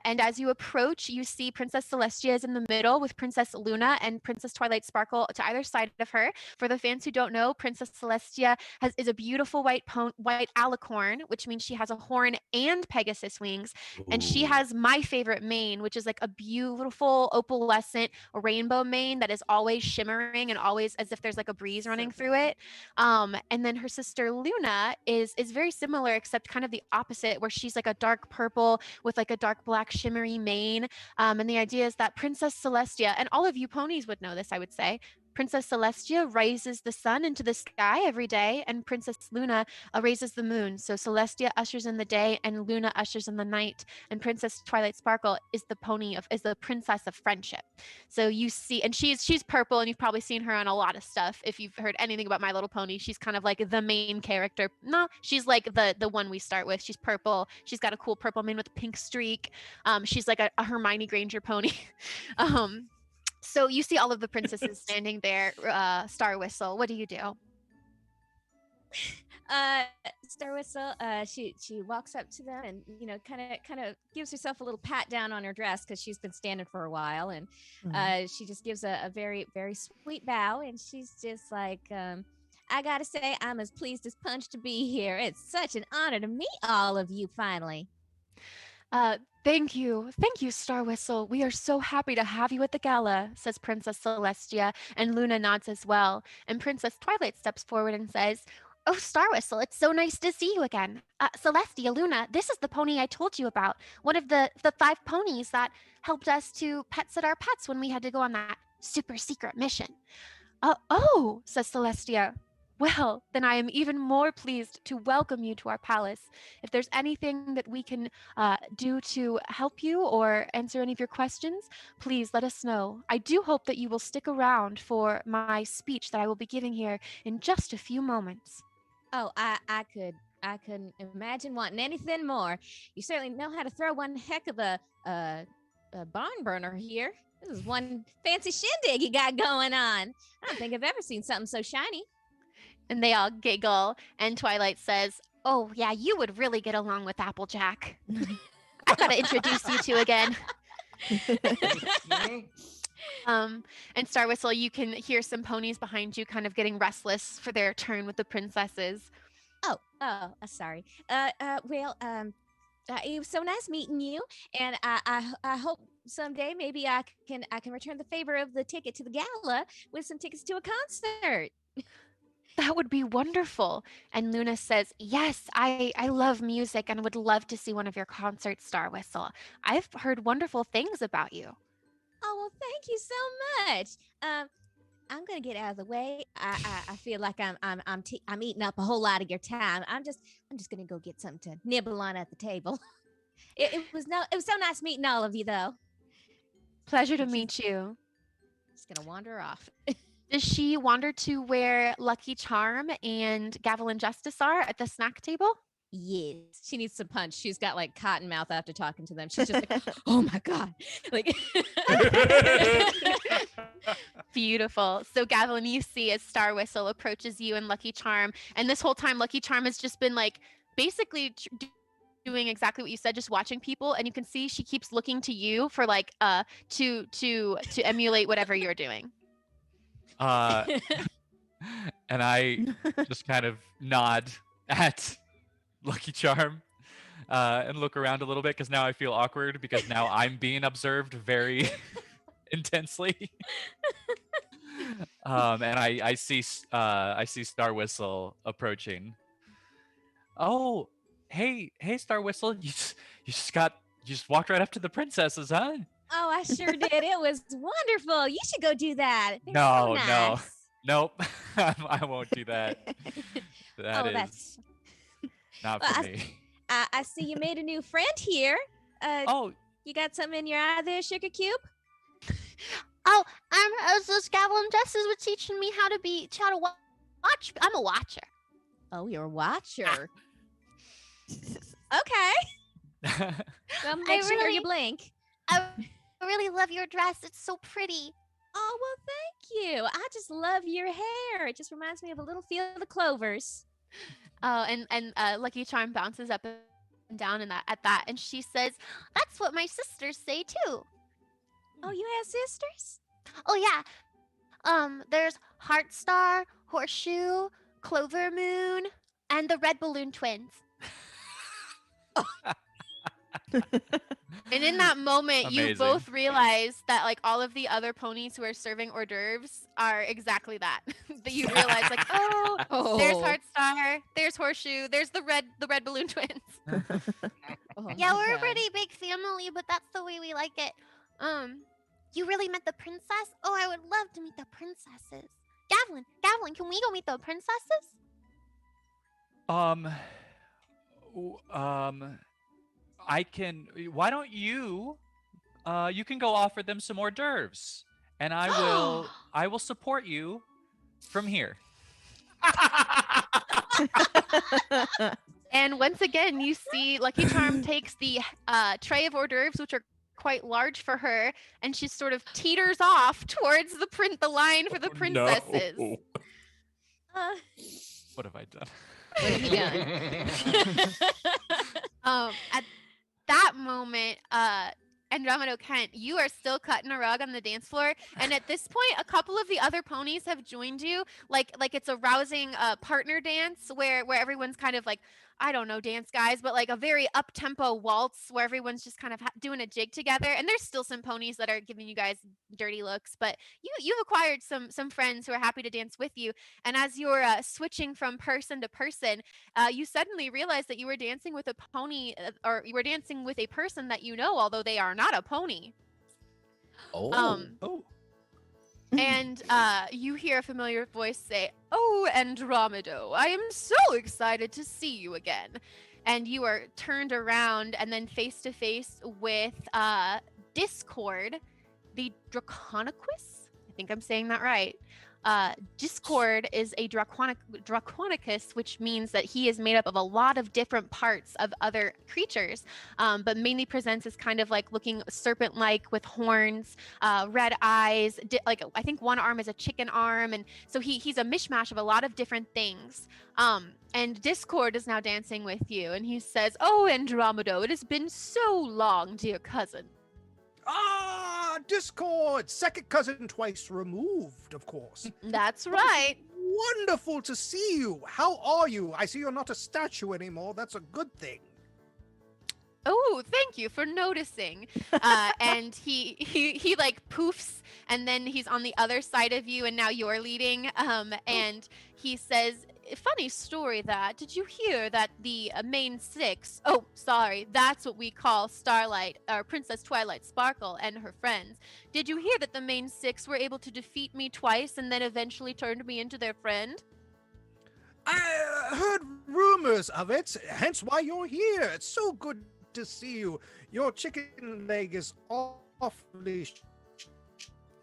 S1: And as you approach, you see Princess Celestia is in the middle with Princess Luna and Princess Twilight Sparkle to either side of her. For the fans who don't know, Princess Celestia is a beautiful white alicorn, which means she has a horn and Pegasus wings. And she has my favorite mane, which is like a beautiful opalescent rainbow mane that is always shimmering and always as if there's like a breeze running through it. And then her sister Luna is very similar, except kind of the opposite, where she's like a dark purple with like a dark black shimmery mane. And the idea is that Princess Celestia, and all of you ponies would know this, I would say, Princess Celestia raises the sun into the sky every day, and Princess Luna raises the moon. So Celestia ushers in the day, and Luna ushers in the night. And Princess Twilight Sparkle is the princess of friendship. So you see, and she's purple, and you've probably seen her on a lot of stuff. If you've heard anything about My Little Pony, she's kind of like the main character. No, she's like the one we start with. She's purple. She's got a cool purple mane with a pink streak. She's like a Hermione Granger pony. So you see all of the princesses standing there. Star Whistle, what do you do?
S6: Star Whistle, she walks up to them and kind of gives herself a little pat down on her dress because she's been standing for a while, and she just gives a very, very sweet bow, and she's just like, I gotta say, I'm as pleased as punch to be here. It's such an honor to meet all of you finally.
S1: Thank you, Star Whistle. We are so happy to have you at the gala, says Princess Celestia, and Luna nods as well. And Princess Twilight steps forward and says, oh, Star Whistle, it's so nice to see you again. Celestia, Luna, this is the pony I told you about. One of the 5 ponies that helped us to pet sit our pets when we had to go on that super secret mission. Oh, says Celestia. Well, then I am even more pleased to welcome you to our palace. If there's anything that we can do to help you or answer any of your questions, please let us know. I do hope that you will stick around for my speech that I will be giving here in just a few moments.
S6: Oh, I couldn't imagine wanting anything more. You certainly know how to throw one heck of a barn burner here. This is one fancy shindig you got going on. I don't think I've ever seen something so shiny.
S1: And they all giggle, and Twilight says, oh, yeah, you would really get along with Applejack. I've got to introduce you two again. And Star Whistle, you can hear some ponies behind you kind of getting restless for their turn with the princesses.
S6: Sorry. It was so nice meeting you, and I hope someday maybe I can return the favor of the ticket to the gala with some tickets to a concert.
S1: That would be wonderful. And Luna says, yes, I love music and would love to see one of your concerts, Star Whistle. I've heard wonderful things about you.
S6: Oh, well, thank you so much. I'm gonna get out of the way. I feel like I'm eating up a whole lot of your time. I'm just gonna go get something to nibble on at the table. It was so nice meeting all of you, though.
S1: Pleasure to meet you.
S6: Just gonna wander off.
S1: Does she wander to where Lucky Charm and Gavelin Justice are at the snack table?
S6: Yes, she needs some punch. She's got like cotton mouth after talking to them. She's just like, oh my god, like.
S1: Beautiful. So Gavelin, you see as Star Whistle approaches you and Lucky Charm, and this whole time Lucky Charm has just been like basically doing exactly what you said, just watching people, and you can see she keeps looking to you for like to emulate whatever you're doing.
S4: And I just kind of nod at Lucky Charm and look around a little bit because now I feel awkward because now I'm being observed very intensely. And I see Star Whistle approaching. Oh, hey, Star Whistle, you just walked right up to the princesses, huh?
S6: Oh, I sure did. It was wonderful. You should go do that. They're
S4: No,
S6: so nice.
S4: nope. I won't do that. That's not for me.
S6: I see you made a new friend here. You got something in your eye there, Sugar Cube?
S1: Oh, those Gavelin Justice was teaching me how to watch. I'm a watcher.
S6: Oh, you're a watcher. Okay. Well, make sure you blink.
S1: I really love your dress. It's so pretty.
S6: Oh, well, thank you. I just love your hair. It just reminds me of a little field of clovers.
S1: Oh, and Lucky Charm bounces up and down at that, and she says, "That's what my sisters say too."
S6: Oh, you have sisters?
S1: Oh yeah. There's Heartstar, Horseshoe, Clover Moon, and the Red Balloon Twins. And in that moment,
S4: Amazing.
S1: you both realize that like all of the other ponies who are serving hors d'oeuvres are exactly that. That you realize like, oh, there's Heartstar, there's Horseshoe, there's the red balloon twins. Yeah, we're a pretty big family, but that's the way we like it. You really met the princess? Oh, I would love to meet the princesses. Gavelin, can we go meet the princesses?
S4: I can. Why don't you? You can go offer them some hors d'oeuvres, and I will support you from here.
S1: And once again, you see Lucky Charm takes the tray of hors d'oeuvres, which are quite large for her, and she sort of teeters off towards the line for the princesses.
S4: No. What have I done?
S6: What have you done?
S1: At that moment, Andromedo Kent, you are still cutting a rug on the dance floor, and at this point, a couple of the other ponies have joined you. Like it's a rousing partner dance where everyone's kind of like, I don't know, dance guys, but like a very up tempo waltz where everyone's just kind of doing a jig together. And there's still some ponies that are giving you guys dirty looks, but you've acquired some friends who are happy to dance with you. And as you're switching from person to person, you suddenly realize that you were dancing with a pony, or you were dancing with a person that you know, although they are not a pony.
S2: Oh.
S1: And you hear a familiar voice say, "Oh, Andromedo, I am so excited to see you again." And you are turned around and then face to face with Discord, the Draconicus. I think I'm saying that right. Discord is a Draconicus, which means that he is made up of a lot of different parts of other creatures, but mainly presents as kind of like looking serpent-like with horns, red eyes. Like I think one arm is a chicken arm, and so he's a mishmash of a lot of different things. And Discord is now dancing with you, and he says, "Oh, Andromedo, it has been so long, dear cousin."
S5: Ah, Discord, second cousin twice removed, of course.
S1: That's right.
S5: Wonderful to see you. How are you? I see you're not a statue anymore. That's a good thing.
S1: Oh, thank you for noticing. And he like poofs, and then he's on the other side of you, and now you're leading. And he says, "Funny story that. Did you hear that the main six? Oh, sorry, that's what we call Starlight, or Princess Twilight Sparkle and her friends. Did you hear that the main six were able to defeat me twice, and then eventually turned me into their friend?"
S5: I heard rumors of it, hence why you're here. It's so good to see you. Your chicken leg is awfully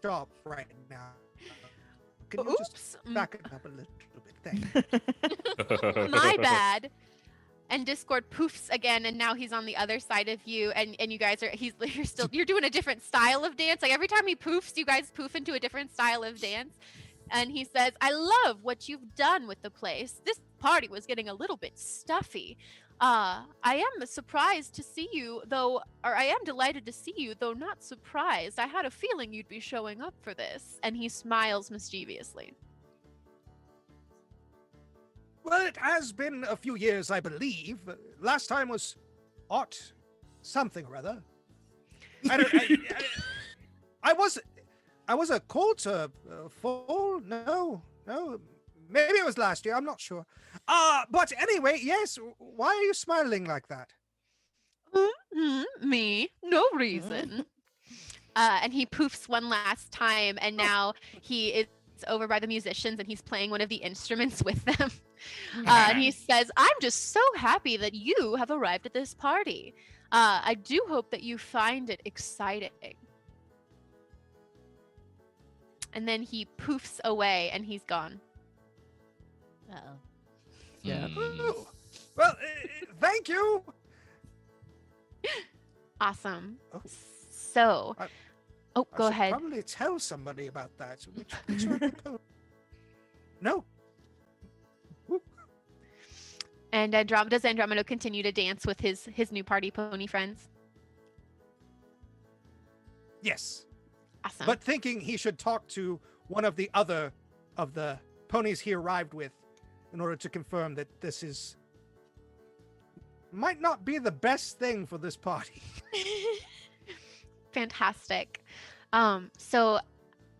S5: sharp right now. Can you just back it up a little bit? Thank you.
S1: My bad. And Discord poofs again, and now he's on the other side of you, and you guys are you're doing a different style of dance. Like every time he poofs, you guys poof into a different style of dance. And he says, "I love what you've done with the place. This party was getting a little bit stuffy. I am surprised to see you, though, or I am delighted to see you, though not surprised. I had a feeling you'd be showing up for this." And he smiles mischievously.
S5: Well, it has been a few years, I believe. Last time was Art something or other. I was a cult fall. No. Maybe it was last year. I'm not sure. But anyway, yes. Why are you smiling like that?
S1: Me? No reason. And he poofs one last time, and now he is over by the musicians, and he's playing one of the instruments with them. And he says, "I'm just so happy that you have arrived at this party. I do hope that you find it exciting." And then he poofs away, and he's gone.
S6: Uh-oh.
S3: Yeah.
S5: Oh, well, thank you.
S1: Awesome.
S5: Oh.
S1: So,
S5: I
S1: go
S5: should
S1: ahead.
S5: Probably tell somebody about that. Which one of the No.
S1: And does Andromedo continue to dance with his new party pony friends?
S5: Yes.
S1: Awesome.
S5: But thinking he should talk to one of the other of the ponies he arrived with in order to confirm that this might not be the best thing for this party.
S1: Fantastic. So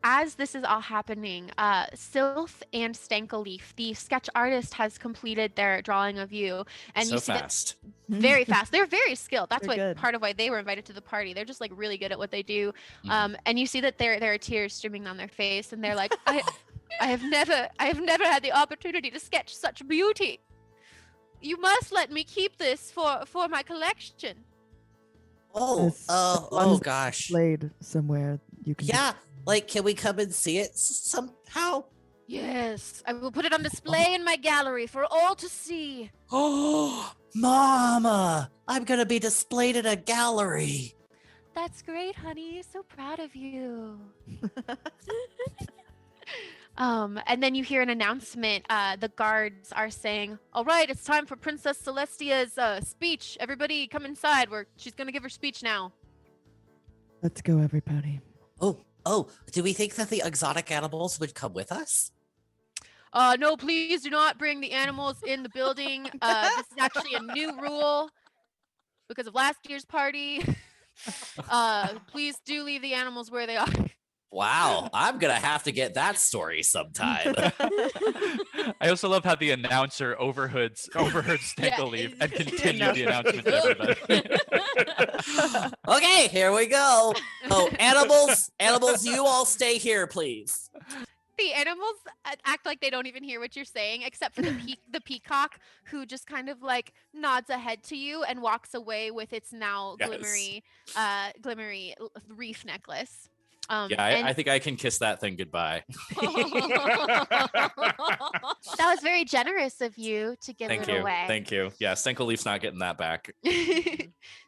S1: as this is all happening, Silth and StankleLeaf, the sketch artist, has completed their drawing of you, and
S2: So
S1: you see
S2: fast.
S1: that very fast. They're very skilled. That's
S3: They're
S1: what
S3: good.
S1: part of why they were invited to the party. They're just like really good at what they do. And you see that there are tears streaming down their face, and they're like, I have never had the opportunity to sketch such beauty. You must let me keep this for my collection."
S2: Oh gosh.
S3: Displayed somewhere. You can.
S2: Yeah, like, can we come and see it somehow?
S1: Yes, I will put it on display in my gallery for all to see.
S2: Oh, Mama, I'm gonna be displayed in a gallery.
S1: That's great, honey. So proud of you. And then you hear an announcement. The guards are saying, "All right, it's time for Princess Celestia's speech. Everybody come inside. She's going to give her speech now."
S3: Let's go, everybody.
S2: Oh, do we think that the exotic animals would come with us?
S1: No, please do not bring the animals in the building. This is actually a new rule because of last year's party. Please do leave the animals where they are.
S2: Wow, I'm gonna have to get that story sometime.
S4: I also love how the announcer overheard StankleLeaf and continued the announcement to everybody.
S2: Okay, here we go. Oh, animals, you all stay here, please.
S1: The animals act like they don't even hear what you're saying, except for the peacock, who just kind of like nods ahead to you and walks away with its now
S2: Yes.
S1: glimmery reef necklace.
S2: I think I can kiss that thing goodbye.
S1: That was very generous of you to give
S2: Thank
S1: it
S2: you.
S1: away.
S2: Thank you. Yeah, StankleLeaf's not getting that back.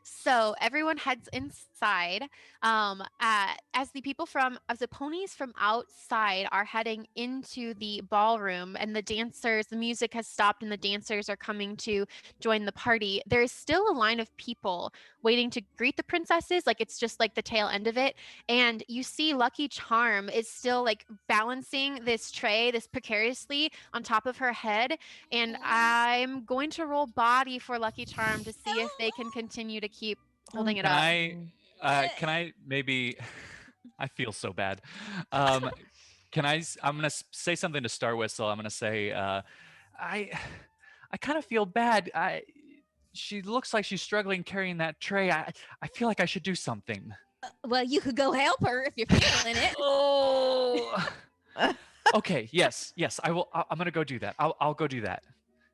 S1: So everyone heads inside. As the ponies from outside are heading into the ballroom, and the music has stopped, and the dancers are coming to join the party. There is still a line of people waiting to greet the princesses. Like, it's just like the tail end of it, and you see Lucky Charm is still like balancing this tray, this precariously on top of her head. And I'm going to roll body for Lucky Charm to see if they can continue to keep holding it up.
S4: Can I maybe? I feel so bad. I'm gonna say something to Star Whistle. I'm gonna say, I kind of feel bad. She looks like she's struggling carrying that tray. I feel like I should do something.
S6: Well, you could go help her if you're feeling it.
S4: Oh. Okay. Yes. I will. I'm gonna go do that. I'll go do that.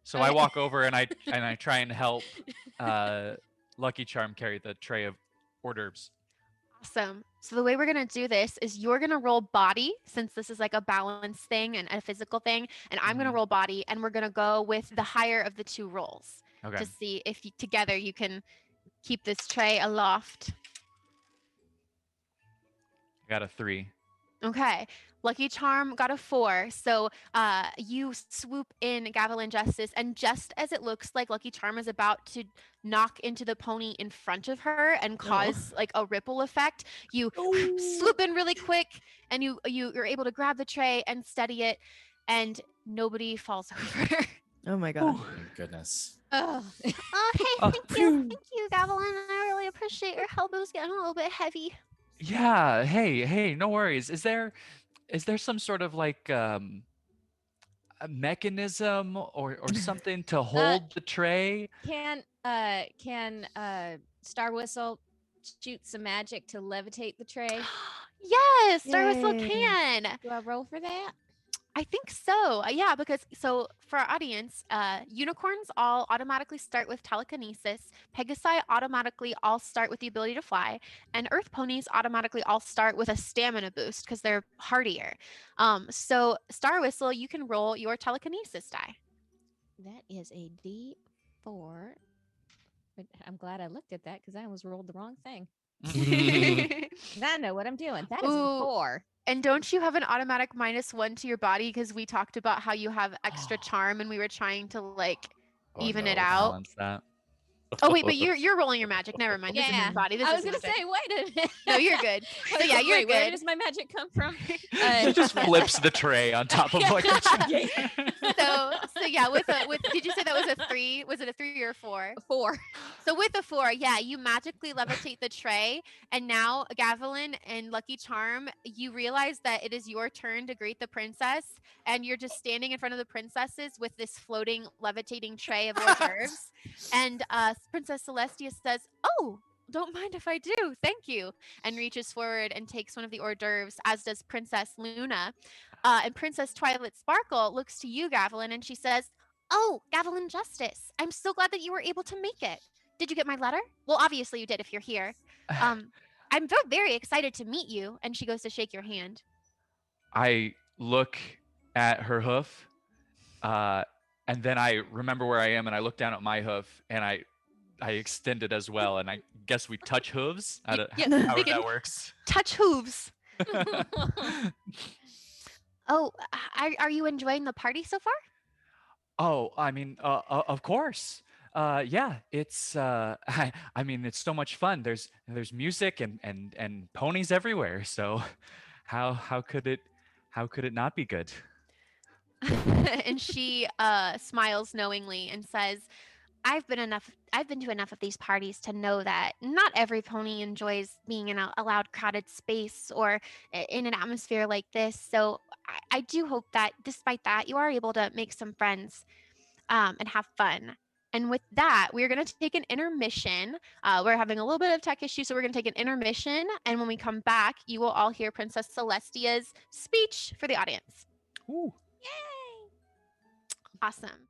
S4: So I walk over and I try and help Lucky Charm carry the tray of hors d'oeuvres.
S1: Awesome. So the way we're going to do this is you're going to roll body, since this is like a balance thing and a physical thing, and I'm going to roll body, and we're going to go with the higher of the two rolls to see if together you can keep this tray aloft.
S4: I got a 3.
S1: Okay. Lucky Charm got a 4. So you swoop in Gavelin Justice, and just as it looks like Lucky Charm is about to knock into the pony in front of her and cause like a ripple effect, you swoop in really quick, and you're able to grab the tray and steady it, and nobody falls over.
S3: Oh my gosh.
S2: Oh, my goodness.
S1: Oh, hey, thank you, Gavelin. I really appreciate your help. It was getting a little bit heavy.
S4: Yeah. Hey. No worries. Is there some sort of like a mechanism or something to hold the tray?
S6: Can Star Whistle shoot some magic to levitate the tray?
S1: Yes, Star Whistle can.
S6: Do I roll for that?
S1: I think so. Yeah, because for our audience, unicorns all automatically start with telekinesis. Pegasi automatically all start with the ability to fly, and Earth ponies automatically all start with a stamina boost because they're hardier. So Star Whistle, you can roll your telekinesis die.
S6: That is a D4. I'm glad I looked at that because I almost rolled the wrong thing. I know what I'm doing. That is a 4.
S1: And don't you have an automatic -1 to your body because we talked about how you have extra charm and we were trying to like even it out?
S4: Balance that.
S1: Oh wait, but you're rolling your magic. Never mind. This is body.
S6: I was gonna say, wait a minute.
S1: No, you're good. So yeah, you're good.
S6: Where does my magic come from?
S4: She just flips the tray on top of like a tray.
S1: So yeah, with did you say that was a 3? Was it a 3 or a 4?
S6: A 4.
S1: So with a 4, yeah, you magically levitate the tray, and now Gavelin and Lucky Charm, you realize that it is your turn to greet the princess, and you're just standing in front of the princesses with this floating, levitating tray of hors d'oeuvres. And Princess Celestia says, "Oh, don't mind if I do. Thank you," and reaches forward and takes one of the hors d'oeuvres, as does Princess Luna. And Princess Twilight Sparkle looks to you, Gavelin, and she says, "Oh, Gavelin Justice, I'm so glad that you were able to make it. Did you get my letter? Well, obviously you did if you're here. I'm very excited to meet you." And she goes to shake your hand.
S4: I look at her hoof, and then I remember where I am, and I look down at my hoof, and I extend it as well, and I guess we touch hooves. How that works?
S1: Touch hooves. Oh, are you enjoying the party so far?
S4: Oh, I mean, of course. Yeah, it's I mean, it's so much fun. There's music and ponies everywhere. So how could it not be good?
S1: And she smiles knowingly and says,
S7: I've been to enough of these parties to know that not every pony enjoys being in a loud crowded space or in an atmosphere like this. So I do hope that despite that, you are able to make some friends and have fun. And with that, we're going to take an intermission. We're having a little bit of tech issue, so we're going to take an intermission. And when we come back, you will all hear Princess Celestia's speech for the audience.
S5: Ooh.
S6: Yay!
S7: Awesome.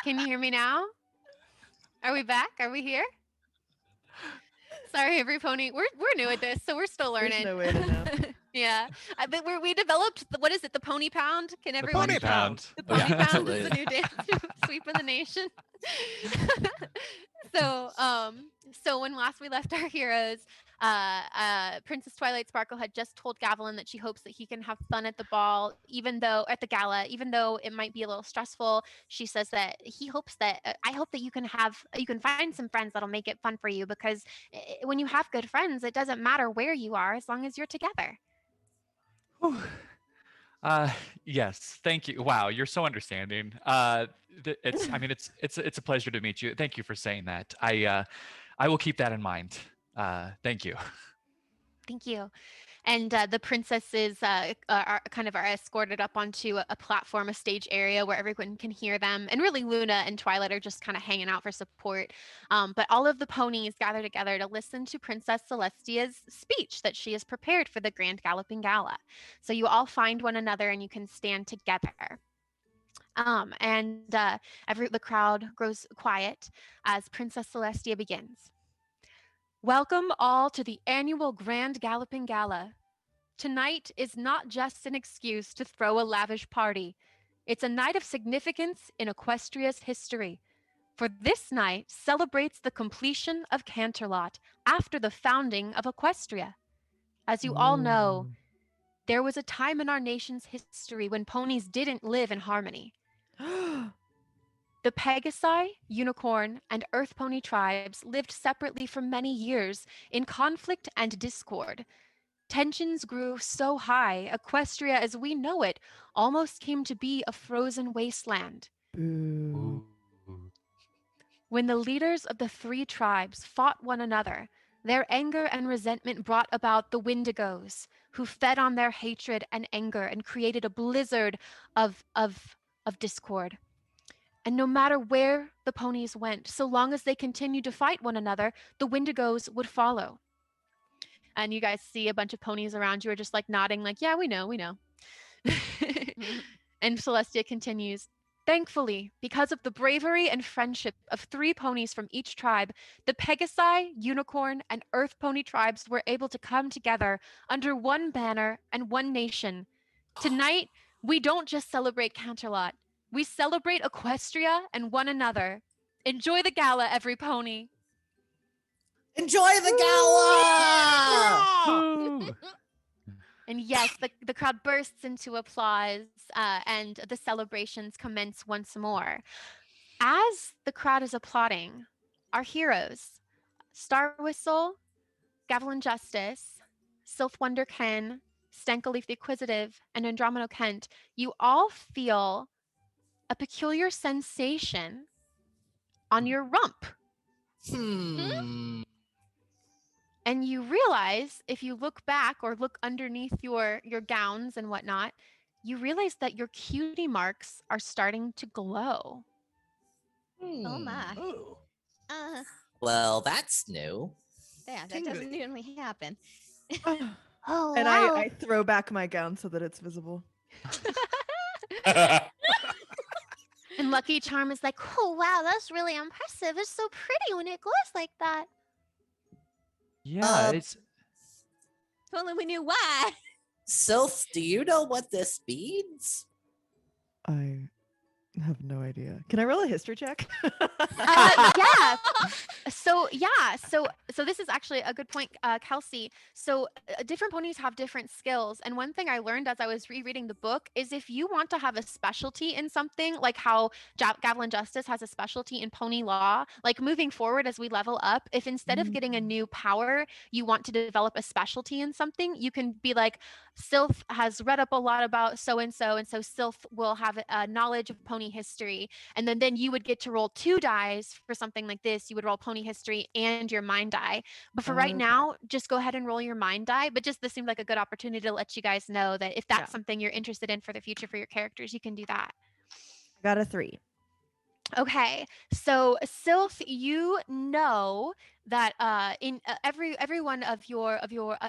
S1: Can you hear me now? Are we back? Are we here? Sorry, every pony. We're new at this, so we're still learning.
S3: There's no way to know.
S1: Yeah, but we developed what is it? The pony pound? Can
S4: The
S1: everyone?
S5: pony pound.
S1: The pony
S2: Yeah,
S1: pound is
S2: absolutely.
S1: the new dance sweep of the nation. so so when last we left our heroes, Princess Twilight Sparkle had just told Gavelin that she hopes that he can have fun at the ball, even though at the gala, even though it might be a little stressful. She says that he hopes that I hope that you can find some friends that'll make it fun for you, because when you have good friends, it doesn't matter where you are as long as you're together.
S4: Whew. Yes, thank you. Wow, you're so understanding. It's I mean it's a pleasure to meet you. Thank you for saying that. I will keep that in mind. Thank you.
S1: Thank you. And the princesses are escorted up onto a platform, a stage area where everyone can hear them. And really, Luna and Twilight are just kind of hanging out for support. But all of the ponies gather together to listen to Princess Celestia's speech that she has prepared for the Grand Galloping Gala. So you all find one another and you can stand together. The crowd grows quiet as Princess Celestia begins. Welcome all to the annual Grand Galloping Gala. Tonight is not just an excuse to throw a lavish party. It's a night of significance in Equestria's history. For this night celebrates the completion of Canterlot after the founding of Equestria. As you all know, there was a time in our nation's history when ponies didn't live in harmony. The Pegasi, Unicorn, and Earth Pony tribes lived separately for many years in conflict and discord. Tensions grew so high, Equestria as we know it almost came to be a frozen wasteland.
S3: Boo.
S1: When the leaders of the three tribes fought one another, their anger and resentment brought about the Wendigos, who fed on their hatred and anger and created a blizzard of discord. And no matter where the ponies went, so long as they continued to fight one another, the Wendigos would follow. And you guys see a bunch of ponies around you are just like nodding, like, yeah, we know. And Celestia continues, thankfully, because of the bravery and friendship of three ponies from each tribe, the Pegasi, Unicorn, and Earth Pony tribes were able to come together under one banner and one nation. Tonight, we don't just celebrate Canterlot. We celebrate Equestria and one another. Enjoy the gala, every pony.
S2: Enjoy the gala!
S4: Woo!
S1: And yes, the crowd bursts into applause and the celebrations commence once more. As the crowd is applauding, our heroes, Star Whistle, Gavelin Justice, Silth Wunderkin, StankleLeaf the Inquisitive, and Andromedo Kent, you all feel a peculiar sensation on your rump. And you realize, if you look back or look underneath your gowns and whatnot, you realize that your cutie marks are starting to glow.
S6: Oh my.
S2: Ooh.
S6: Uh,
S2: Well, that's new.
S6: yeah, that doesn't usually happen.
S7: Oh,
S3: And
S7: wow.
S3: I throw back my gown so that it's visible.
S1: And Lucky Charm is like,
S7: Oh, wow, that's really impressive. It's so pretty when it glows like that.
S4: Yeah,
S2: it's
S6: If only we knew why.
S2: Silth, do you know what this means?
S3: I have no idea. Can I roll a history check?
S1: yeah. So this is actually a good point, Kelsey. So different ponies have different skills, and one thing I learned as I was rereading the book is if you want to have a specialty in something, like how Gavelin Justice has a specialty in pony law, like moving forward as we level up, if instead of getting a new power, you want to develop a specialty in something, you can be like, Silth has read up a lot about so and so Silth will have knowledge of pony history, and then you would get to roll 2 dice for something like this. You would roll pony history and your mind die. But for right now, just go ahead and roll your mind die. But just this seemed like a good opportunity to let you guys know that if that's something you're interested in for the future for your characters, you can do that.
S3: I got a 3.
S7: Okay, so Silth, you know that in every one of your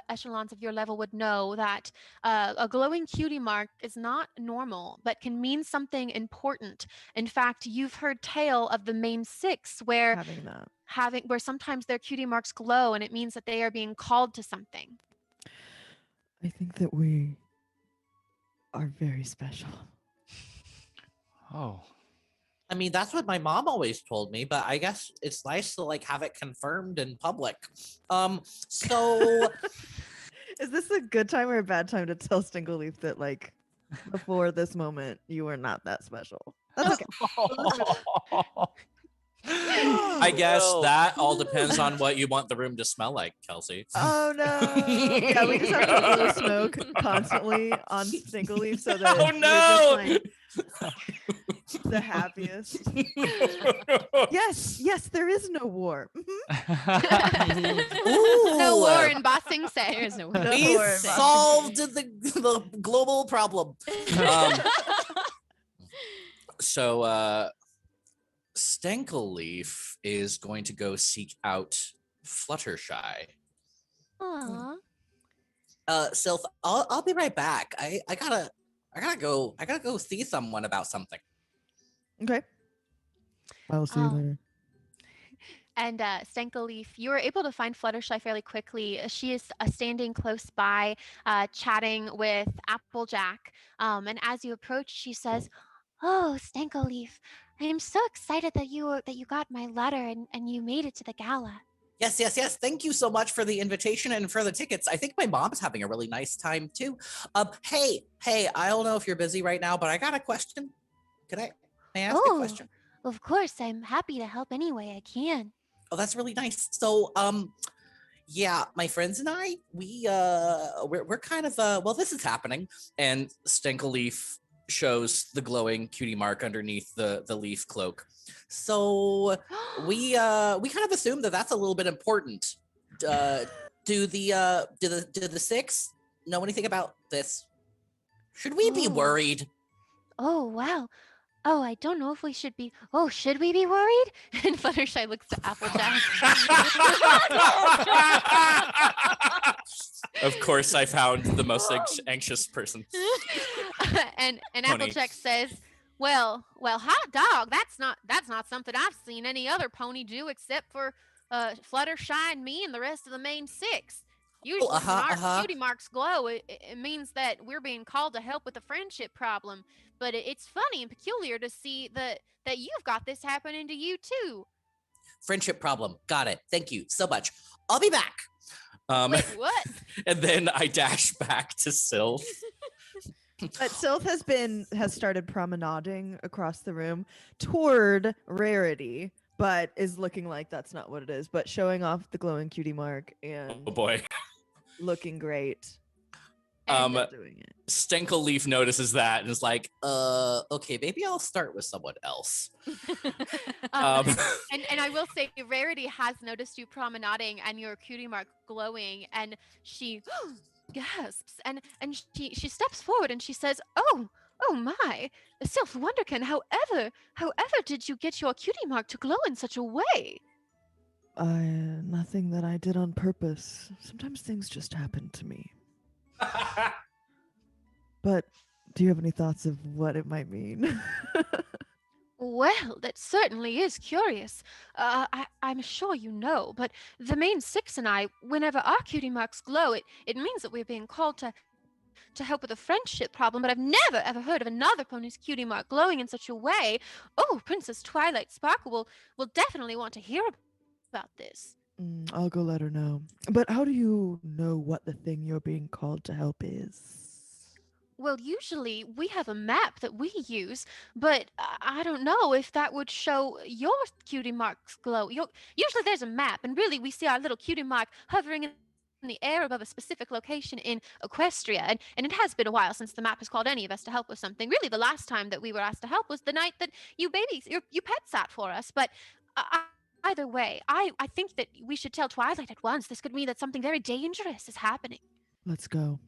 S7: echelons of your level would know that a glowing cutie mark is not normal, but can mean something important. In fact, you've heard tale of the main six, where
S3: Having that.
S7: where sometimes their cutie marks glow, and it means that they are being called to something.
S3: I think that we are very special.
S4: Oh.
S2: I mean, that's what my mom always told me, but I guess it's nice to like have it confirmed in public. So
S3: Is this a good time or a bad time to tell StankleLeaf that, like, before this moment, you were not that special? That's okay.
S2: I guess that all depends on what you want the room to smell like, Kelsey.
S3: Oh no! Yeah, we just have to blow smoke constantly on StankleLeaf so that
S2: Oh, no!
S3: we're just like the happiest. Yes, there is no war.
S7: No
S2: Ooh,
S7: war in Bossing Say.
S6: There's no
S3: No
S2: we
S3: war.
S2: solved the global problem. So StankleLeaf is going to go seek out Fluttershy.
S7: Aww.
S2: Silth, I'll be right back. I gotta go see someone about something.
S3: Okay. I'll see you
S7: Oh.
S3: later.
S7: And StankleLeaf, you were able to find Fluttershy fairly quickly. She is standing close by, chatting with Applejack. And as you approach, she says, "Oh, StankleLeaf, I am so excited that you got my letter and you made it to the gala."
S2: Yes. Thank you so much for the invitation and for the tickets. I think my mom's having a really nice time too. Hey, I don't know if you're busy right now, but I got a question. May I ask a question?
S7: Of course, I'm happy to help any way I can.
S2: Oh, that's really nice. So, yeah, my friends and I, we're kind of well, this is happening, and StankleLeaf shows the glowing cutie mark underneath the leaf cloak. So we kind of assume that that's a little bit important. Do the six know anything about this? Should we be worried?
S7: Oh, wow. Oh, I don't know if we should be. Oh, should we be worried? And Fluttershy looks to Applejack.
S2: Of course, I found the most anxious person.
S7: and
S2: Pony.
S7: Applejack says, "Well, hot dog. That's not something I've seen any other pony do except for Fluttershy and me and the rest of the main six. Usually, when our cutie marks glow, it means that we're being called to help with a friendship problem. But it's funny and peculiar to see that you've got this happening to you too."
S2: Friendship problem. Got it. Thank you so much. I'll be back.
S7: Wait, what?
S2: And then I dash back to Silth.
S3: But Silth has started promenading across the room toward Rarity, but is looking like that's not what it is, but showing off the glowing cutie mark and
S2: Oh boy.
S3: looking great. Doing it.
S2: StankleLeaf notices that and is like, okay, maybe I'll start with someone else.
S7: And I will say, Rarity has noticed you promenading and your cutie mark glowing, and she gasps and she steps forward and she says, "Oh my, Silth Wunderkin, however did you get your cutie mark to glow in such a way?"
S3: Nothing that I did on purpose. Sometimes things just happen to me. But do you have any thoughts of what it might mean?
S7: Well, that certainly is curious. I'm sure you know, but the main six and I, whenever our cutie marks glow, it means that we're being called to help with a friendship problem, but I've never ever heard of another pony's cutie mark glowing in such a way. Oh, Princess Twilight Sparkle will definitely want to hear about this.
S3: I'll go let her know. But how do you know what the thing you're being called to help is?
S7: Well, usually we have a map that we use, but I don't know if that would show your cutie mark's glow. Usually there's a map, and really we see our little cutie mark hovering in the air above a specific location in Equestria, and it has been a while since the map has called any of us to help with something. Really, the last time that we were asked to help was the night that you pet sat for us, but either way, I think that we should tell Twilight at once. This could mean that something very dangerous is happening.
S3: Let's go.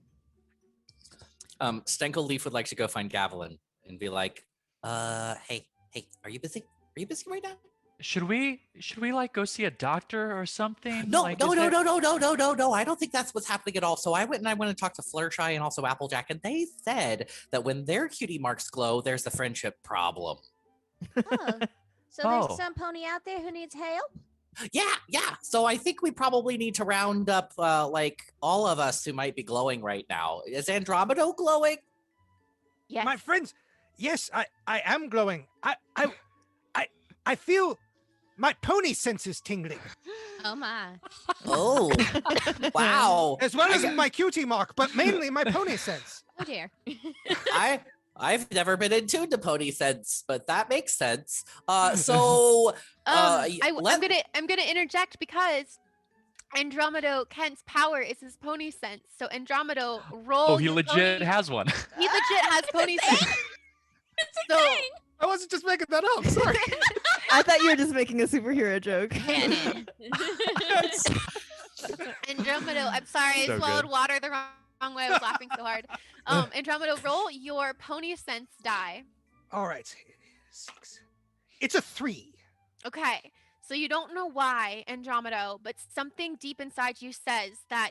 S2: StankleLeaf would like to go find Gavelin and be like, hey, are you busy? Are you busy right now?
S4: Should we like go see a doctor or something?
S2: No,
S4: Like,
S2: no,
S4: is
S2: no,
S4: there-
S2: no, no, no, no, no, no. I don't think that's what's happening at all. So I went and talked to Fluttershy and also Applejack, and they said that when their cutie marks glow, there's a friendship problem.
S6: Oh, so
S4: Oh.
S6: there's some pony out there who needs help?
S2: Yeah. So I think we probably need to round up like all of us who might be glowing right now. Is Andromedo glowing?
S1: Yes.
S5: My friends, yes, I am glowing. I feel my pony senses tingling,
S6: Oh my.
S2: Oh, wow.
S5: as well as my cutie mark, but mainly my pony sense.
S6: Oh dear.
S2: I've never been in tune to pony sense, but that makes sense.
S1: I'm gonna interject because Andromedo Kent's power is his pony sense. So Andromedo roll.
S4: Oh, he
S1: your
S4: legit
S1: pony-
S4: has one.
S1: He legit has pony sense. So
S5: I wasn't just making that up. Sorry.
S3: I thought you were just making a superhero joke.
S6: Canon.
S1: Andromedo, I'm sorry, I
S4: So
S1: swallowed
S4: good.
S1: water the wrong way. I was laughing so hard. Andromedo, roll your pony sense die.
S5: All right. 6. It's a 3.
S1: Okay. So you don't know why, Andromedo, but something deep inside you says that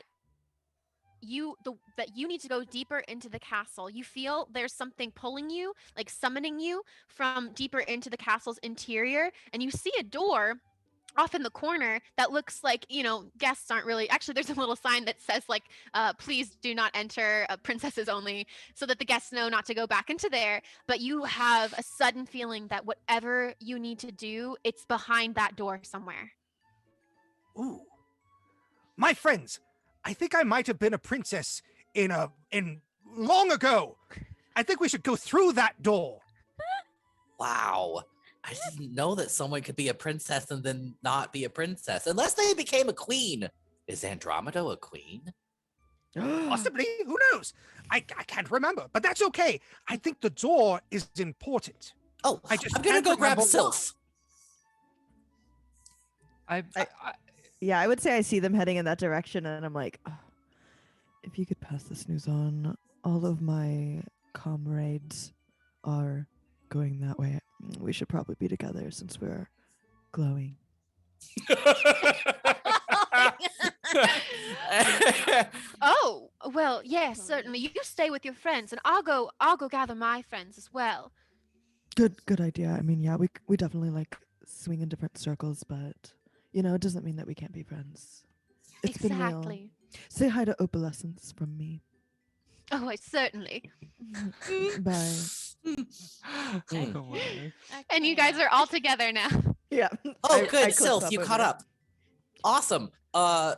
S1: you need to go deeper into the castle. You feel there's something pulling you, like summoning you from deeper into the castle's interior, and you see a door off in the corner that looks like, guests aren't really actually there's a little sign that says like please do not enter, princesses only, so that the guests know not to go back into there. But you have a sudden feeling that whatever you need to do, it's behind that door somewhere.
S5: Ooh. My friends, I think I might have been a princess in long ago. I think we should go through that door.
S2: Wow. I didn't know that someone could be a princess and then not be a princess, unless they became a queen. Is Andromedo a queen?
S5: Possibly. Who knows? I can't remember, but that's okay. I think the door is important.
S2: Oh,
S5: I just
S2: I'm gonna
S5: can't
S2: go grab
S5: remember
S2: Silth.
S3: Yeah, I would say I see them heading in that direction, and I'm like, "Oh, if you could pass the snooze on, all of my comrades are going that way. We should probably be together since we're glowing."
S1: Oh, well, yes, certainly. You stay with your friends, and I'll go gather my friends as well.
S3: Good idea. I mean, yeah, we definitely like swing in different circles, but it doesn't mean that we can't be friends. It's been real.
S1: Exactly.
S3: Say hi to Opalescence from me.
S1: Oh, I certainly.
S3: Bye.
S1: And you guys are all together now.
S3: Yeah.
S2: Oh,
S3: I
S2: good,
S3: clicked
S2: Silth,
S3: up
S2: you
S3: over
S2: caught
S3: it.
S2: up. Awesome.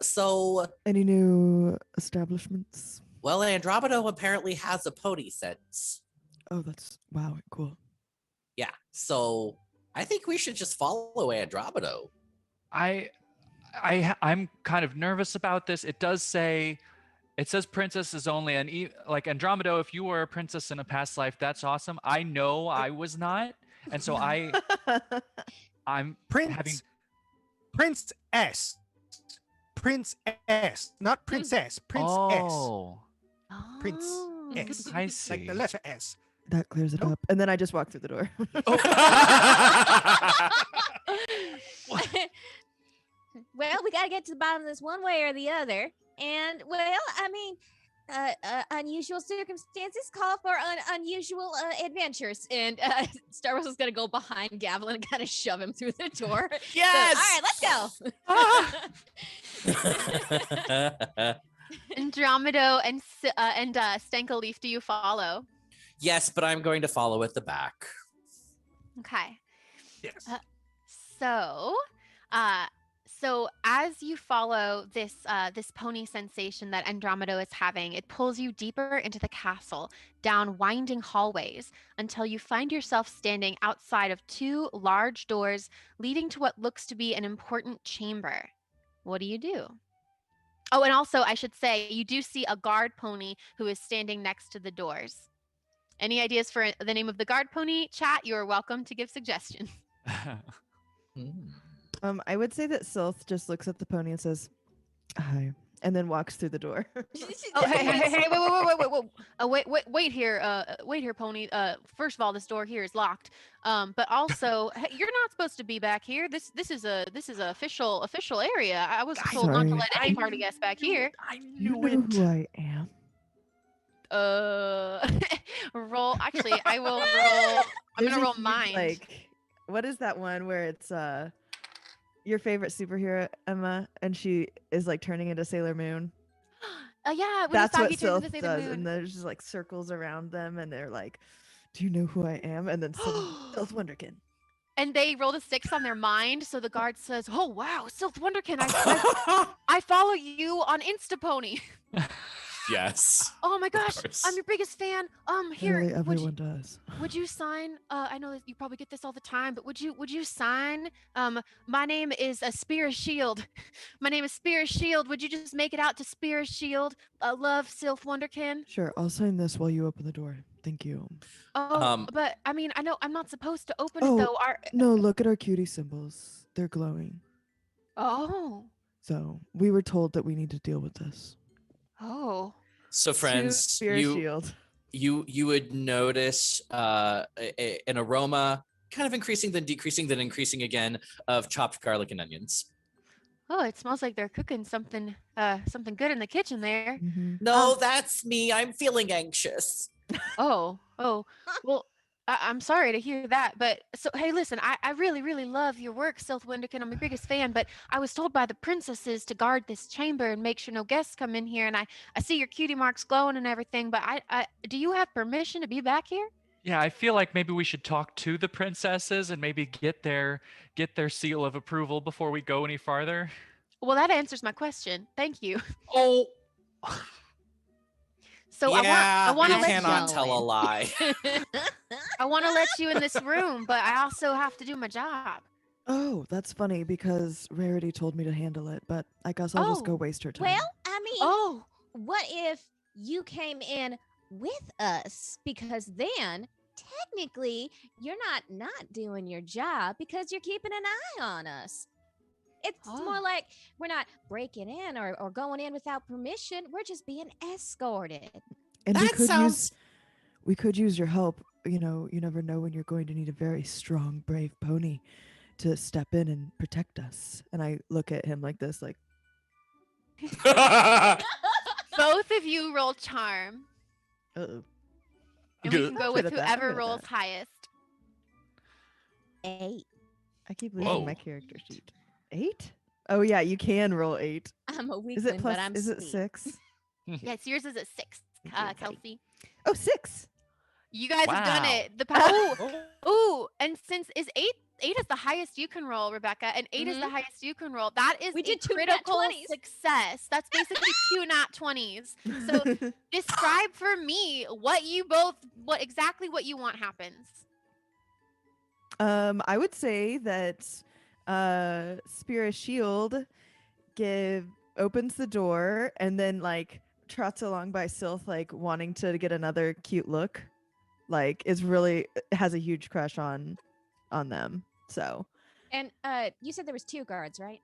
S2: So,
S3: Any new establishments?
S2: well, Andromedo apparently has a pony sense.
S3: Oh, that's wow, cool.
S2: Yeah, so I think we should just follow Andromedo.
S4: I'm kind of nervous about this. It says princess is only like Andromedo. If you were a princess in a past life, that's awesome. I know I was not, and so I'm
S5: Prince S. Prince S. Not princess. Prince S.
S4: Oh,
S5: Prince
S1: Oh.
S5: S.
S4: I see.
S5: Like the letter S.
S3: That clears it up. And then I just walk through the door.
S6: Well, we got to get to the bottom of this one way or the other. And, well, I mean, unusual circumstances call for unusual adventures. And Star Wars is going to go behind Gavelin and kind of shove him through the door.
S2: Yes!
S6: So, all right, let's go.
S1: Andromedo and StankleLeaf, do you follow?
S2: Yes, but I'm going to follow at the back.
S1: Okay.
S5: Yes.
S1: So as you follow this pony sensation that Andromedo is having, it pulls you deeper into the castle, down winding hallways, until you find yourself standing outside of 2 large doors leading to what looks to be an important chamber. What do you do? Oh, and also I should say, you do see a guard pony who is standing next to the doors. Any ideas for the name of the guard pony? Chat, you are welcome to give suggestions.
S2: Hmm.
S3: I would say that Silth just looks at the pony and says, "Hi, and then walks through the door.
S1: Oh, hey, wait here, Pony. First of all, this door here is locked. But also, hey, you're not supposed to be back here. This is a official area. I was told not to
S3: Sorry.
S1: let any party guests back here.
S4: I
S3: You
S4: knew
S3: know
S4: it.
S3: who I am.
S1: Roll. Actually, I will roll. I'm
S3: There's
S1: gonna
S3: a
S1: roll
S3: huge,
S1: mind.
S3: Like, what is that one where it's your favorite superhero, Emma, and she is like turning into Sailor Moon?
S1: Yeah, when
S3: That's what
S1: Usagi turns
S3: Silth
S1: into
S3: does,
S1: Sailor
S3: and
S1: Moon.
S3: there's just like circles around them, and they're like, "Do you know who I am?" And then Silth Wunderkin.
S1: And they rolled a 6 on their mind, so the guard says, "Oh wow, Silth Wunderkin, I follow you on Instapony."
S2: Yes.
S1: Oh my gosh,
S2: course.
S1: I'm your biggest fan. Here,
S3: Literally everyone does.
S1: would you sign? I know that you probably get this all the time, but would you sign? My name is Spear Shield. My name is Spear Shield. Would you just make it out to Spear Shield? Love, Silth Wunderkin.
S3: Sure, I'll sign this while you open the door. Thank you.
S1: Oh, but I mean, I know I'm not supposed to open it
S3: Oh,
S1: though.
S3: No, look at our cutie symbols. They're glowing.
S1: Oh.
S3: So we were told that we need to deal with this.
S1: Oh.
S2: So friends,
S3: Spear Shield.
S2: you would notice an aroma kind of increasing, then decreasing, then increasing again of chopped garlic and onions.
S1: Oh, it smells like they're cooking something good in the kitchen there.
S2: No, that's me. I'm feeling anxious.
S1: Oh, well, I'm sorry to hear that, but so hey, listen, I really, really love your work, Silth Wunderkin. I'm your biggest fan, but I was told by the princesses to guard this chamber and make sure no guests come in here. And I see your cutie marks glowing and everything, but I do you have permission to be back here?
S4: Yeah, I feel like maybe we should talk to the princesses and maybe get their seal of approval before we go any farther.
S1: Well, that answers my question. Thank you.
S2: Oh,
S1: So
S2: yeah,
S1: I want to
S2: you
S1: let
S2: cannot
S1: you.
S2: tell a lie.
S1: I want to let you in this room, but I also have to do my job.
S3: Oh, that's funny because Rarity told me to handle it, but I guess I'll just go waste her time.
S6: Well, I mean,
S1: Oh,
S6: what if you came in with us? Because then technically you're not doing your job because you're keeping an eye on us. It's more like we're not breaking in or going in without permission. We're just being escorted.
S3: And
S2: That
S3: we could use your help. You know, you never know when you're going to need a very strong, brave pony to step in and protect us. And I look at him like this, like,
S1: both of you roll charm,
S3: uh-oh.
S1: and we can
S3: I'm
S1: go
S3: good
S1: with
S3: at that, I'm
S1: whoever
S3: good at
S1: rolls
S3: that.
S1: highest.
S6: 8.
S3: I keep losing
S4: Whoa.
S3: my character sheet. 8? Oh yeah, you can roll 8.
S6: I'm a
S3: Is
S6: weakling,
S3: it plus?
S6: but I'm
S3: Is it
S6: sweet.
S3: 6?
S1: Yes, yours is at 6,
S3: Okay.
S1: Kelsey.
S3: Oh, 6.
S1: You guys have done
S4: Wow.
S1: it. Oh, and since is 8 is the highest you can roll, Rebecca, and 8 is the highest you can roll. That is
S6: We
S1: a
S6: did 2 nat
S1: critical
S6: 20s.
S1: success. That's basically 2 nat 20s. So describe for me what exactly what you want happens.
S3: I would say that Spirit Shield opens the door and then like trots along by Silth, like wanting to get another cute look. Like has a huge crush on them. So
S6: And you said there was 2 guards, right?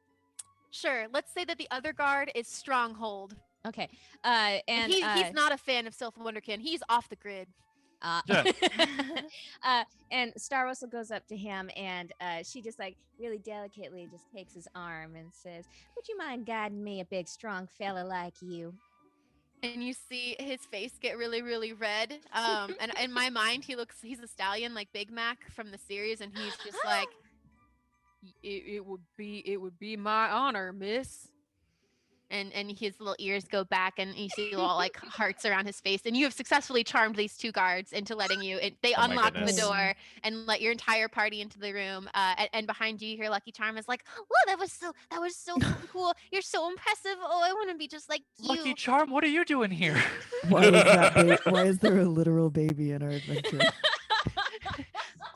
S1: Sure. Let's say that the other guard is Stronghold.
S6: Okay.
S1: And
S6: And
S1: he's not a fan of Silth Wunderkin. He's off the grid.
S6: And Star Whistle goes up to him and she just like really delicately just takes his arm and says, "Would you mind guiding me, a big strong fella like you?"
S1: And you see his face get really, really red. And in my mind, he's a stallion like Big Mac from the series, and he's just like, it would be my honor, miss. And his little ears go back, and you see little like hearts around his face. And you have successfully charmed these 2 guards into letting you. They
S2: Oh my
S1: unlock the
S2: goodness.
S1: door and let your entire party into the room. And behind you, you hear Lucky Charm is like, "Whoa, that was so cool. You're so impressive. Oh, I want to be just like you."
S4: Lucky Charm, what are you doing here?
S3: why is there a literal baby in our adventure?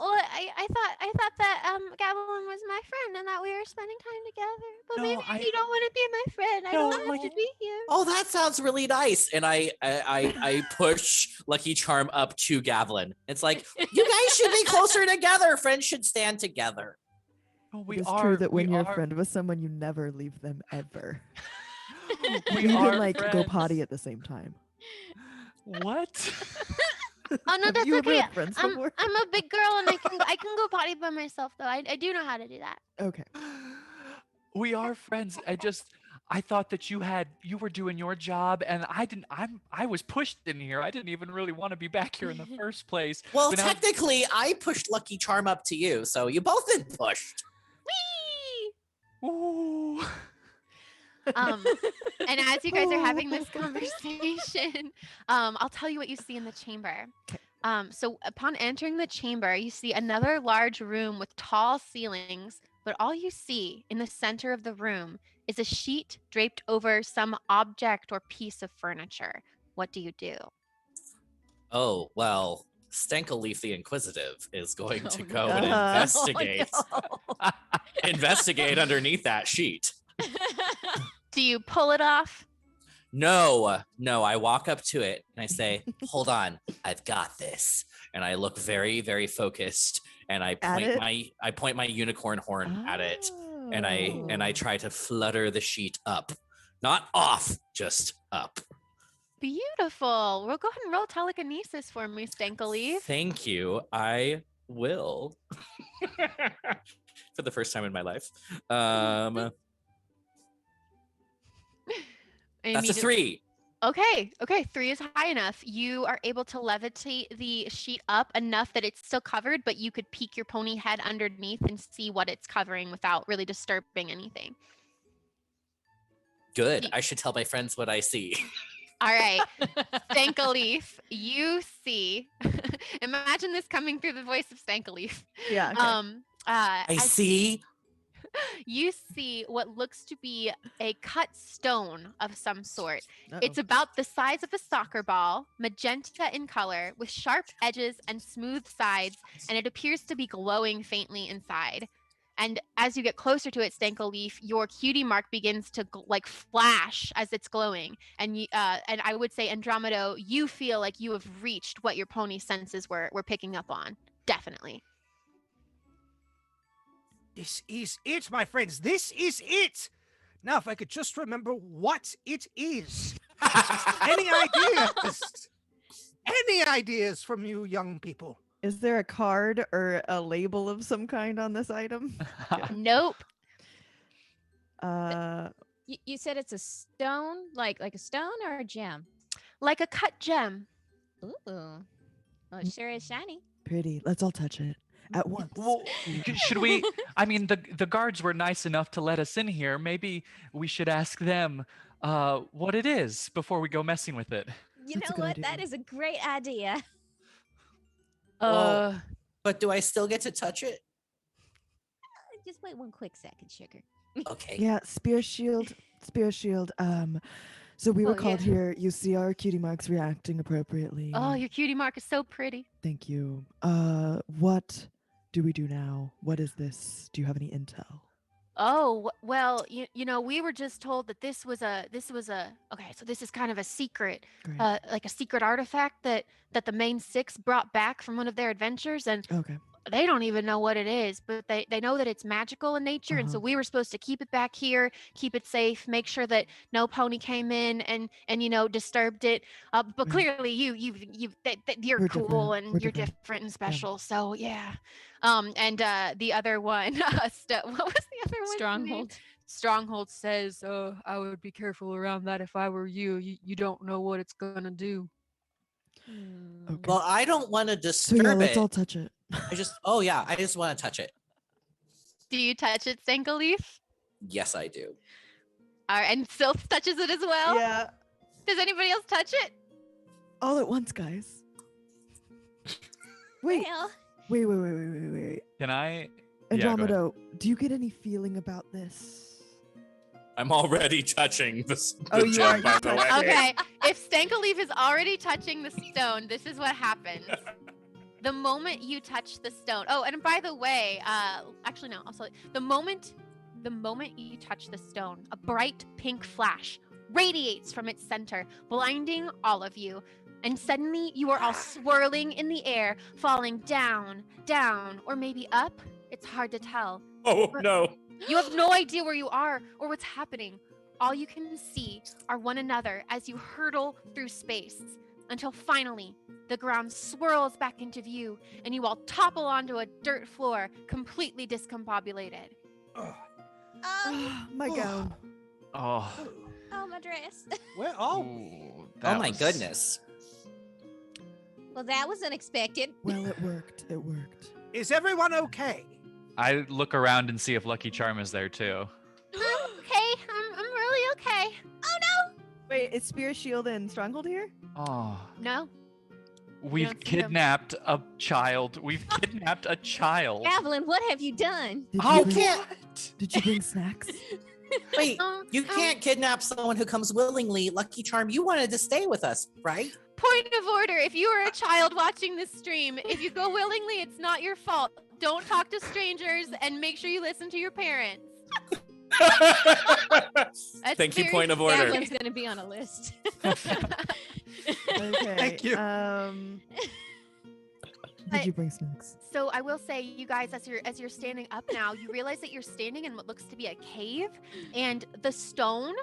S1: Well, I thought that Gavelin was my friend and that we were spending time together. But
S4: No,
S1: maybe if you don't want to be my friend, I
S4: No,
S1: don't have to be here.
S2: Oh, that sounds really nice. And I push Lucky Charm up to Gavelin. It's like, you guys should be closer together. Friends should stand together.
S4: No,
S3: It's true that when you're a friend with someone, you never leave them ever. We can
S4: are
S3: like go
S4: friends.
S3: potty at the same time.
S4: What?
S7: Oh no,
S3: Have
S7: that's
S3: you ever
S7: okay.
S3: had friends
S7: I'm
S3: before?
S7: I'm a big girl and I can go potty by myself though. I do know how to do that.
S3: Okay.
S4: We are friends. I thought that you were doing your job, and I was pushed in here. I didn't even really want to be back here in the first place.
S2: Well,
S4: But now-
S2: technically, I pushed Lucky Charm up to you, so you both been pushed.
S7: Whee!
S4: Ooh.
S1: And as you guys are having this conversation, I'll tell you what you see in the chamber. So upon entering the chamber, you see another large room with tall ceilings, but all you see in the center of the room is a sheet draped over some object or piece of furniture. What do you do?
S2: Oh, well, StankleLeaf the Inquisitive is going to go
S3: no.
S2: and
S3: Uh-huh.
S2: investigate. Investigate underneath that sheet.
S1: Do you pull it off?
S2: No, I walk up to it and I say, hold on, I've got this. And I look very, very focused and I point my unicorn horn at it and I try to flutter the sheet up. Not off, just up.
S1: Beautiful. Well, go ahead and roll telekinesis for me, StankleLeaf.
S2: Thank you. I will. For the first time in my life. That's a 3.
S1: Okay, 3 is high enough. You are able to levitate the sheet up enough that it's still covered, but you could peek your pony head underneath and see what it's covering without really disturbing anything.
S2: Good. I should tell my friends what I see.
S1: All right, StankleLeaf, you see. Imagine this coming through the voice of StankleLeaf.
S3: Yeah. Okay.
S2: I see.
S1: You see what looks to be a cut stone of some sort.
S3: Uh-oh.
S1: It's about the size of a soccer ball, magenta in color, with sharp edges and smooth sides, and it appears to be glowing faintly inside. And as you get closer to it, StankleLeaf, your cutie mark begins to flash as it's glowing. And I would say, Andromedo, you feel like you have reached what your pony senses were picking up on. Definitely.
S5: This is it, my friends. This is it. Now, if I could just remember what it is. Any ideas? Any ideas from you young people?
S3: Is there a card or a label of some kind on this item?
S1: Nope.
S6: You said it's a stone, like a stone or a gem?
S1: Like a cut gem.
S6: Ooh. Well, it sure is shiny.
S3: Pretty. Let's all touch it at once.
S4: Well, should we? I mean, the guards were nice enough to let us in here. Maybe we should ask them what it is before we go messing with it.
S6: You
S3: That's a
S6: know
S3: good
S6: what?
S3: idea.
S6: That is a great idea.
S2: Well, but do I still get to touch it?
S6: Just wait one quick second, sugar.
S2: Okay.
S3: Yeah, spear shield. So we were
S1: Oh,
S3: called
S1: yeah.
S3: here. You see our cutie marks reacting appropriately.
S1: Oh, your cutie mark is so pretty.
S3: Thank you. What do we do now? What is this? Do you have any intel?
S1: Oh, well, you know, we were just told that this was a okay, so this is kind of a secret,
S3: Great.
S1: like a secret artifact that the main 6 brought back from one of their adventures, and
S3: Okay.
S1: they don't even know what it is, but they know that it's magical in nature, and so
S3: Uh-huh.
S1: we were supposed to keep it back here, keep it safe, make sure that no pony came in and you know disturbed it. But
S3: Right.
S1: clearly you're
S3: We're
S1: cool
S3: different.
S1: and
S3: We're
S1: you're
S3: different.
S1: different and special. So yeah. And the other one, what was the other one?
S6: Stronghold.
S1: Stronghold says, I would be careful around that if I were you. You don't know what it's gonna do.
S3: Okay.
S2: Well, I don't want to
S3: So
S2: disturb
S3: yeah, let's
S2: it.
S3: all touch it.
S2: I just want to touch it.
S1: Do you touch it, StankleLeaf?
S2: Yes, I do.
S1: All right, and Silth touches it as well.
S3: Yeah.
S1: Does anybody else touch it?
S3: All at once, guys. Wait.
S6: Well,
S3: Wait.
S4: Can I? Yeah, go ahead.
S3: Andromedo, do you get any feeling about this?
S2: I'm already touching the
S3: Oh, you
S2: gem,
S3: are?
S2: by the way.
S1: Okay, if StankleLeaf is already touching the stone, this is what happens. The moment you touch the stone. Oh, and by the way, actually no, also the moment you touch the stone, a bright pink flash radiates from its center, blinding all of you. And suddenly you are all swirling in the air, falling down, or maybe up. It's hard to tell.
S2: Oh no.
S1: You have no idea where you are or what's happening.
S7: all you can see are one another as you hurtle through space until finally the ground swirls back into view and you all topple onto a dirt floor completely discombobulated.
S3: My gown.
S4: Oh.
S6: Oh, my dress.
S5: Well,
S4: Ooh,
S2: Oh my
S4: was-
S2: goodness.
S6: Well, that was unexpected.
S3: Well, it worked. It worked.
S5: is everyone okay?
S4: I look around and see if Lucky Charm is there too.
S7: Okay, I'm really okay.
S3: Wait, is Spear, Shield, and Stronghold here?
S4: Oh.
S7: No?
S4: We've
S7: don't see them.
S4: kidnapped a child. We've kidnapped a child.
S6: Gavelin, what have you done?
S3: Did
S2: Oh,
S3: you bring,
S2: can't.
S3: Did you bring snacks?
S2: Wait,
S7: Um,
S2: you can't kidnap someone who comes willingly. Lucky Charm, you wanted to stay with us, right?
S7: Point of order, if you are a child watching this stream, if you go willingly, it's not your fault. Don't talk to strangers and make sure you listen to your parents. That's
S2: Thank you,
S7: very
S2: point of order.
S6: Gavelin's going to be on a list.
S3: Okay.
S5: Thank you.
S3: Did you bring snacks?
S7: So I will say, you guys, as you're standing up now, you realize that you're standing in what looks to be a cave, and the stone,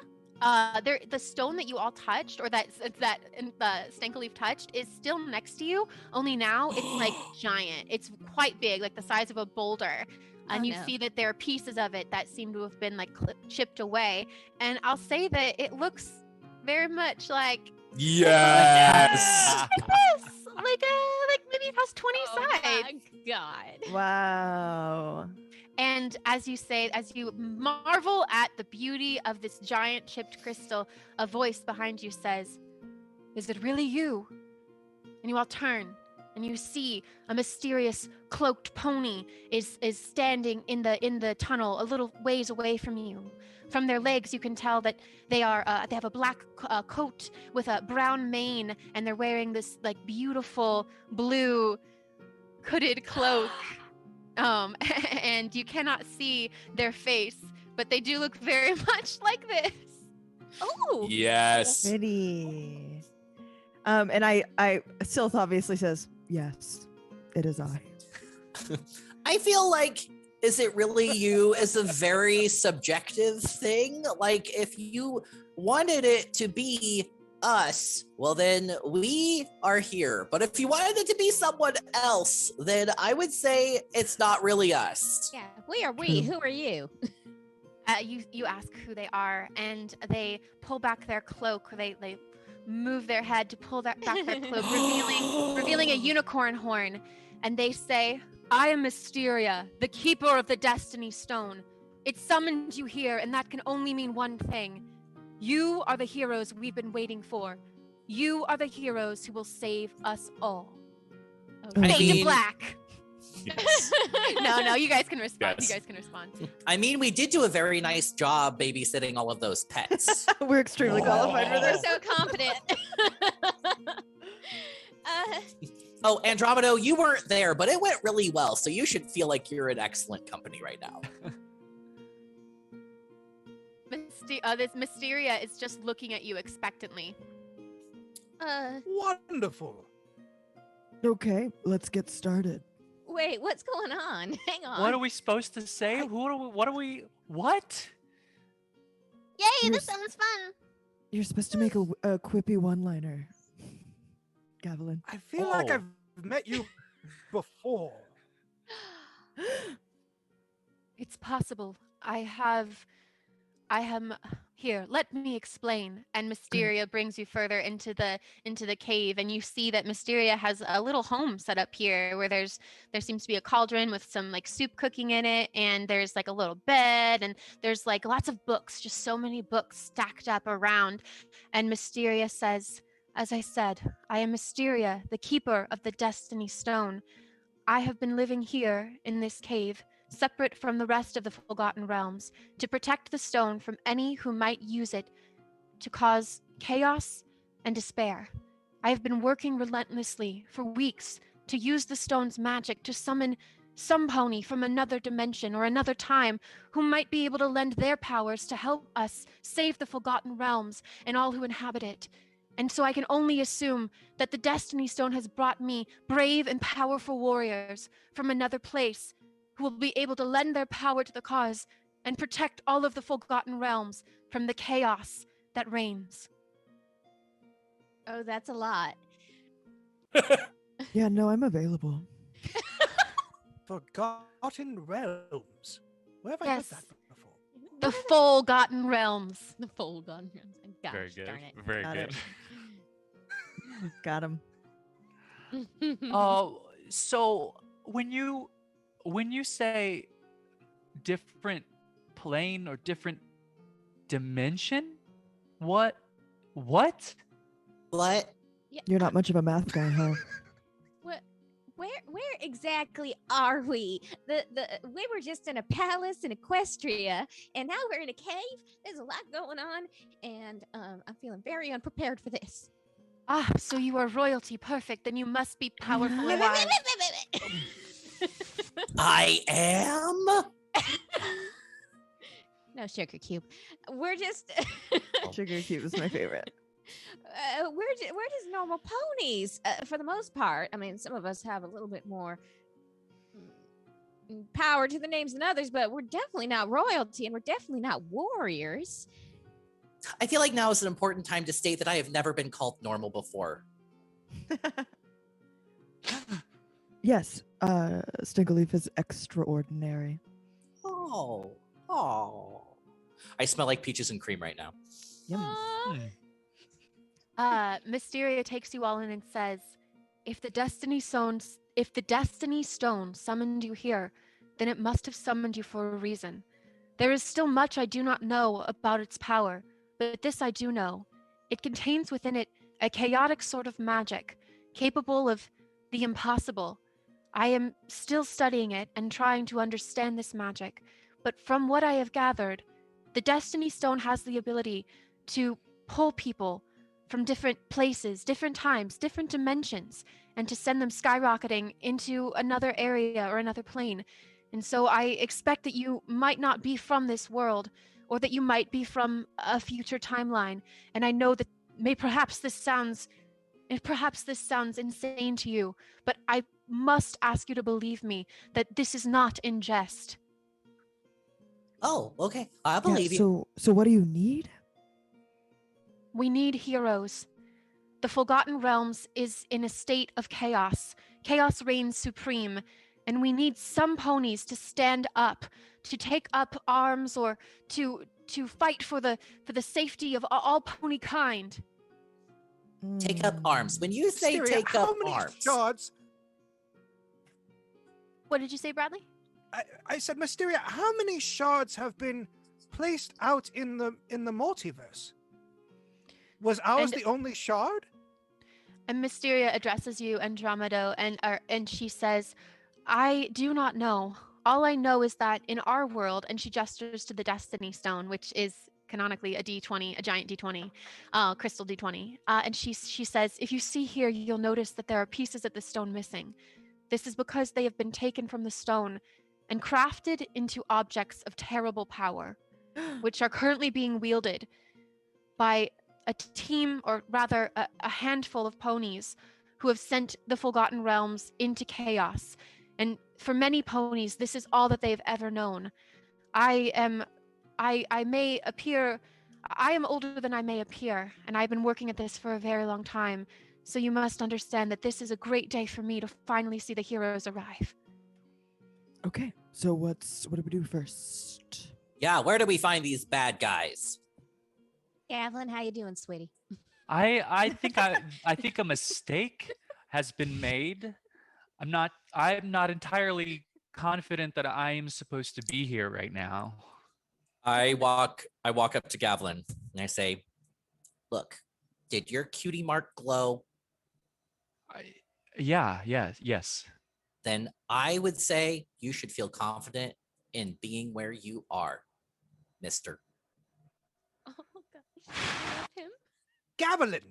S7: the stone that you all touched, or that the StankleLeaf touched, is still next to you. Only now it's like giant. It's quite big, like the size of a boulder. And
S6: Oh,
S7: you
S6: no.
S7: see that there are pieces of it that seem to have been like chipped away. And I'll say that it looks very much like
S2: Yes.
S7: this, like maybe it has 20 sides.
S6: my God.
S3: Wow.
S7: And as you marvel at the beauty of this giant chipped crystal, a voice behind you says, "Is it really you?" And you all turn and you see a mysterious cloaked pony is standing in the tunnel a little ways away from you. From their legs, you can tell that they have a black coat with a brown mane, and they're wearing this like beautiful blue hooded cloak. And you cannot see their face, but they do look very much like this.
S6: Oh.
S2: Yes.
S3: Pretty. And I Silth obviously says, yes, it is I.
S2: I feel like, is it really you is a very subjective thing. Like, if you wanted it to be us, well, then we are here. But if you wanted it to be someone else, then I would say it's not really us.
S6: Yeah, we are we. Who are you?
S7: You ask who they are, and they pull back their cloak. They move their head to pull back their cloak, revealing a unicorn horn, and they say, "I am Mysteria, the keeper of the Destiny Stone. It summoned you here, and that can only mean one thing. You are the heroes we've been waiting for. You are the heroes who will save us all."
S2: I
S7: Fade to
S2: mean-
S7: black.
S2: Yes.
S7: No, you guys can respond.
S2: Yes.
S7: You guys can respond.
S2: I mean, we did do a very nice job babysitting all of those pets.
S3: We're extremely qualified for
S6: We're
S3: this.
S6: so confident.
S2: Oh, Andromedo, you weren't there, but it went really well, so you should feel like you're in excellent company right now.
S7: This Mysteria is just looking at you expectantly.
S5: Wonderful.
S3: Okay, let's get started.
S6: Wait, what's going on? Hang on.
S4: What are we supposed to say? What?
S7: Yay,
S3: You're
S7: this
S3: s-
S7: sounds fun.
S3: You're supposed to make a quippy one-liner. Gavelin.
S5: I feel like
S4: Oh.
S5: I've met you before.
S7: It's possible. I am here. Let me explain. And Mysteria brings you further into the cave, and you see that Mysteria has a little home set up here where there seems to be a cauldron with some like soup cooking in it, and there's like a little bed, and there's like lots of books, just so many books stacked up around. And Mysteria says, "As I said, I am Mysteria, the keeper of the Destiny Stone. I have been living here in this cave, separate from the rest of the Foalgotten Realms, to protect the stone from any who might use it to cause chaos and despair. I have been working relentlessly for weeks to use the stone's magic to summon some pony from another dimension or another time who might be able to lend their powers to help us save the Foalgotten Realms and all who inhabit it. And so I can only assume that the Destiny Stone has brought me brave and powerful warriors from another place who will be able to lend their power to the cause
S1: and protect all of the Foalgotten Realms from the chaos that reigns.
S6: Oh, that's a lot.
S3: Yeah, no, I'm available.
S5: Forgotten Realms. Where have I
S1: Yes.
S5: heard that before?
S1: The Foalgotten Realms.
S6: The Foalgotten Realms. Gosh,
S4: Very good.
S6: darn it.
S4: Very
S3: Got
S4: good.
S3: it. Got him.
S4: So when you say different plane or different dimension, what?
S2: What?
S6: Yeah,
S3: You're not much of a math guy, huh?
S6: where exactly are we? We were just in a palace in Equestria, and now we're in a cave. There's a lot going on, and I'm feeling very unprepared for this.
S1: Ah, so you are royalty. Perfect. Then you must be powerful and wise.
S2: I am?
S6: No, Sugar Cube. We're just
S3: Sugar Cube is my favorite.
S6: we're just normal ponies for the most part. I mean, some of us have a little bit more power to the names than others, but we're definitely not royalty, and we're definitely not warriors.
S2: I feel like now is an important time to state that I have never been called normal before.
S3: Yes, StankleLeaf is extraordinary.
S2: Oh. I smell like peaches and cream right now.
S3: Yum.
S1: Mysteria takes you all in and says, if the Destiny Stone summoned you here, then it must have summoned you for a reason. There is still much I do not know about its power, but this I do know. It contains within it a chaotic sort of magic, capable of the impossible. I am still studying it and trying to understand this magic, but from what I have gathered, the Destiny Stone has the ability to pull people from different places, different times, different dimensions, and to send them skyrocketing into another area or another plane. And so I expect that you might not be from this world, or that you might be from a future timeline. And I know that perhaps this sounds insane to you, but I must ask you to believe me that this is not in jest.
S2: Oh, okay. I believe you.
S3: So what do you need?
S1: We need heroes. The Foalgotten Realms is in a state of chaos. Chaos reigns supreme, and we need some ponies to stand up, to take up arms, or to fight for the safety of all pony kind.
S2: Take up arms. When you say
S5: Mysteria,
S2: take
S5: how
S2: up
S5: many
S2: arms,
S5: shards?
S1: What did you say, Bradley?
S5: I said, Mysteria, how many shards have been placed out in the multiverse? Was ours
S1: And-
S5: the only shard?
S1: And Mysteria addresses you, Andromedo, and she says, I do not know. All I know is that in our world, and she gestures to the Destiny Stone, which is canonically a D20, a giant D20, crystal D20. And she says, if you see here, you'll notice that there are pieces of the stone missing. This is because they have been taken from the stone and crafted into objects of terrible power, which are currently being wielded by a team, or rather a handful of ponies who have sent the Foalgotten Realms into chaos. And for many ponies, this is all that they've ever known. I am older than I may appear, and I've been working at this for a very long time. So you must understand that this is a great day for me to finally see the heroes arrive.
S3: Okay, so what do we do first?
S2: yeah, where do we find these bad guys?
S6: Gavelin, how you doing, sweetie?
S4: I think a mistake has been made. I'm not entirely confident that I am supposed to be here right now.
S2: I walk up to Gavelin and I say, look, did your cutie mark glow?
S4: Yes.
S2: Then I would say you should feel confident in being where you are, mister.
S6: Oh gosh, I love him.
S5: Gavelin,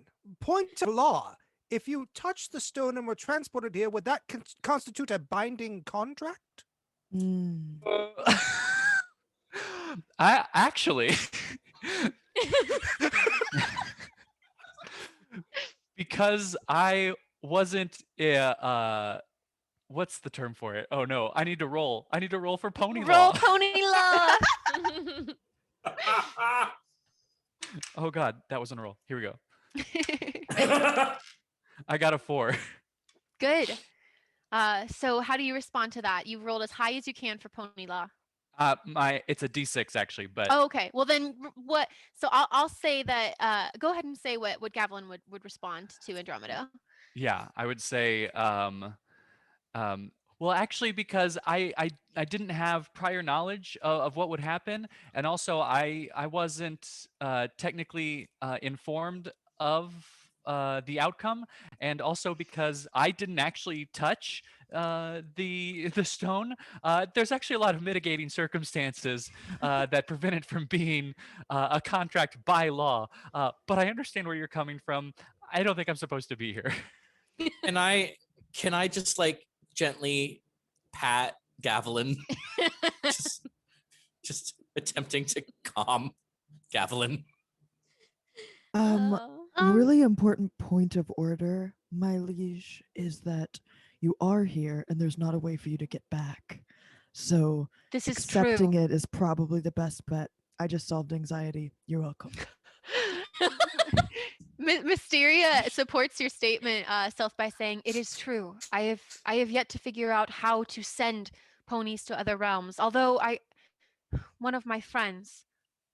S5: point of law. If you touch the stone and were transported here, would that constitute a binding contract?
S3: Mm.
S4: I actually because I wasn't what's the term for it? Oh no, I need to roll for pony
S1: Roll
S4: law.
S1: pony law.
S4: Oh God, that wasn't a roll. Here we go. I got a 4.
S1: Good. So how do you respond to that? You've rolled as high as you can for pony law.
S4: It's a D6 actually, but
S1: Oh, okay. Well then, what? So I'll say that. Go ahead and say what Gavelin would respond to Andromeda.
S4: yeah, I would say well, actually, because I didn't have prior knowledge of what would happen, and also I wasn't technically informed of the outcome, and also because I didn't actually touch the stone. There's actually a lot of mitigating circumstances that prevent it from being a contract by law. But I understand where you're coming from. I don't think I'm supposed to be here.
S2: Can I just like gently pat Gavelin? just attempting to calm Gavelin.
S6: Oh.
S3: Really important point of order, my liege, is that you are here and there's not a way for you to get back. So
S1: This is
S3: accepting
S1: true.
S3: it is probably the best bet. I just solved anxiety. You're welcome.
S1: Mysteria supports your statement, Self, by saying it is true. I have yet to figure out how to send ponies to other realms. Although one of my friends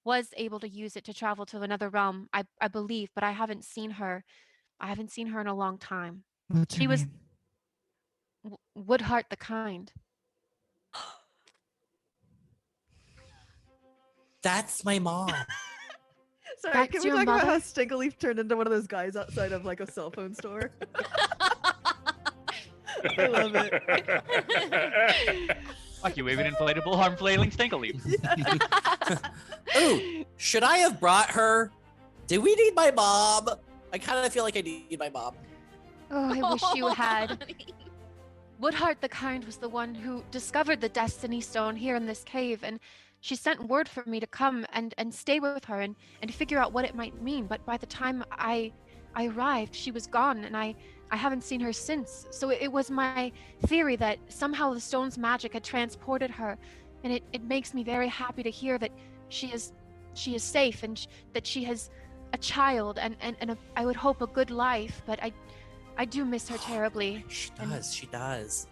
S1: was able to use it to travel to another realm, I believe, but I haven't seen her. I haven't seen her in a long time.
S3: What's
S1: She
S3: her
S1: was
S3: name?
S1: Woodheart the Kind.
S2: That's my mom.
S3: Sorry,
S1: That's
S3: can we
S1: your
S3: talk about how
S1: mother?
S3: StankleLeaf turned into one of those guys outside of like a cell phone store? I love it.
S4: Fuck you, waving inflatable harm flailing StankleLeaf.
S2: Ooh, should I have brought her? Did we need my mom? I kind of feel like I need my mom.
S1: Oh, I wish you had. Woodheart the Kind was the one who discovered the Destiny Stone here in this cave, and she sent word for me to come and stay with her and figure out what it might mean. But by the time I arrived, she was gone, and I haven't seen her since. So it was my theory that somehow the stone's magic had transported her, and it makes me very happy to hear that she is safe and that she has a child and I would hope a good life. But I do miss her terribly.
S2: She does.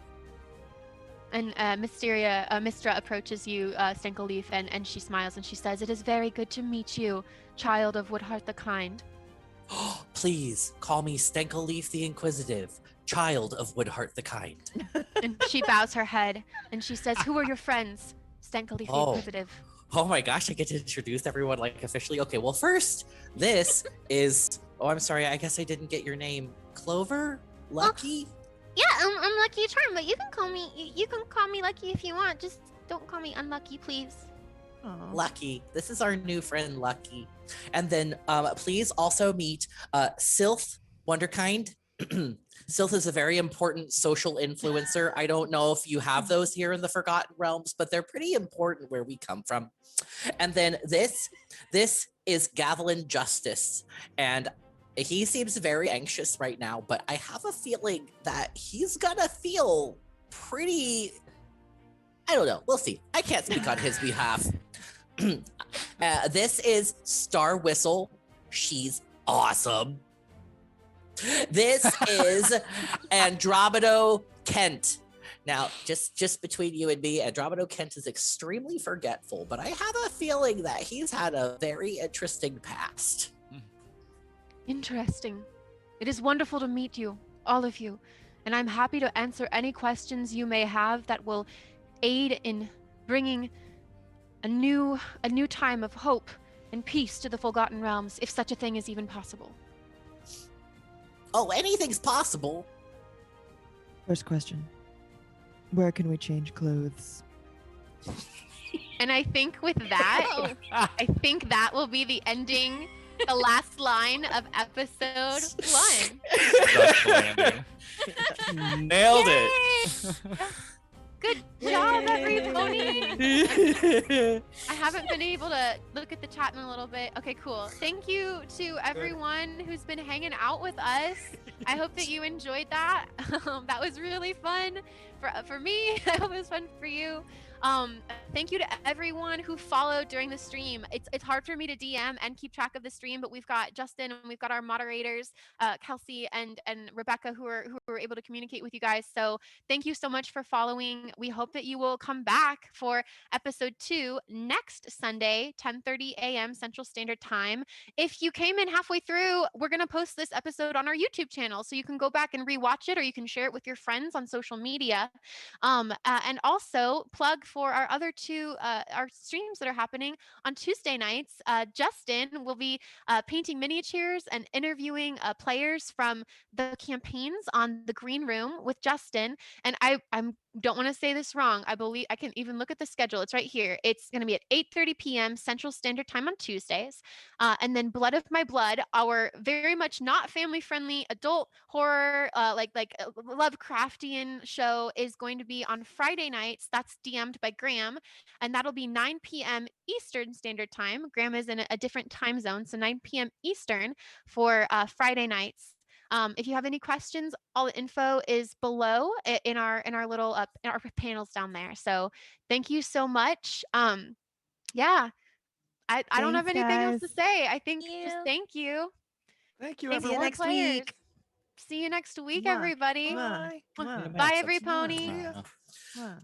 S1: And Mistra approaches you, StankleLeaf, and she smiles and she says, "It is very good to meet you, child of Woodheart the Kind."
S2: Please call me StankleLeaf the Inquisitive, child of Woodheart the Kind.
S1: And she bows her head and she says, "Who are your friends, StankleLeaf the
S2: Oh.
S1: Inquisitive?"
S2: Oh my gosh, I get to introduce everyone like officially. Okay, well first, this is, oh, I'm sorry, I guess I didn't get your name. Clover? Lucky?
S7: Yeah, I'm Lucky Charm, but you can call me Lucky if you want. Just don't call me Unlucky, please.
S3: Aw.
S2: Lucky. This is our new friend, Lucky. And then please also meet Silth Wunderkin. Silth is a very important social influencer. I don't know if you have those here in the Forgotten Realms, but they're pretty important where we come from. And then this is Gavelin Justice. And he seems very anxious right now, but I have a feeling that he's gonna feel pretty, I don't know, we'll see. I can't speak on his behalf. This is Star Whistle. She's awesome. This is Andromedo Kent. Now, just between you and me, Andromedo Kent is extremely forgetful, but I have a feeling that he's had a very interesting past.
S1: Interesting. It is wonderful to meet you, all of you, and I'm happy to answer any questions you may have that will aid in bringing a new time of hope and peace to the Foalgotten Realms, if such a thing is even possible.
S2: Oh, anything's possible.
S3: First question. Where can we change clothes?
S1: And I think with that, I think that will be the ending, the last line of episode 1.
S4: Crush landing.
S2: Nailed it.
S1: Good job, everybody! I haven't been able to look at the chat in a little bit. Okay, cool. Thank you to everyone who's been hanging out with us. I hope that you enjoyed that. That was really fun for me. I hope it was fun for you. Thank you to everyone who followed during the stream. It's hard for me to DM and keep track of the stream, but we've got Justin and we've got our moderators, Kelsey and Rebecca, who were able to communicate with you guys. So thank you so much for following. We hope that you will come back for episode 2 next Sunday, 10:30 a.m. Central Standard Time. If you came in halfway through, we're gonna post this episode on our YouTube channel, so you can go back and rewatch it, or you can share it with your friends on social media. And also plug for our other 2 our streams that are happening on Tuesday nights. Justin will be painting miniatures and interviewing players from the campaigns on the Green Room with Justin. And I don't want to say this wrong. I believe I can even look at the schedule. It's right here. It's going to be at 8:30 p.m. Central Standard Time on Tuesdays. And then Blood of My Blood, our very much not family-friendly adult horror, Lovecraftian show, is going to be on Friday nights. That's DM'd by Graham, and that'll be 9 p.m. Eastern Standard Time. Graham is in a different time zone, so 9 p.m. Eastern for Friday nights. If you have any questions, all the info is below in our little in our panels down there. So thank you so much. Yeah, I don't have
S3: Thanks,
S1: anything else to
S3: guys.
S1: say. I think
S6: Thank
S1: just
S6: you.
S1: thank you.
S5: Thank you,
S1: Thanks
S3: See you
S1: for
S5: everyone.
S3: next
S1: players.
S3: week.
S1: See you next week,
S3: Mwah.
S1: everybody.
S3: Mwah.
S5: Bye.
S3: Mwah.
S1: Bye, every
S3: Mwah.
S1: pony.
S2: Uh,
S3: Mwah.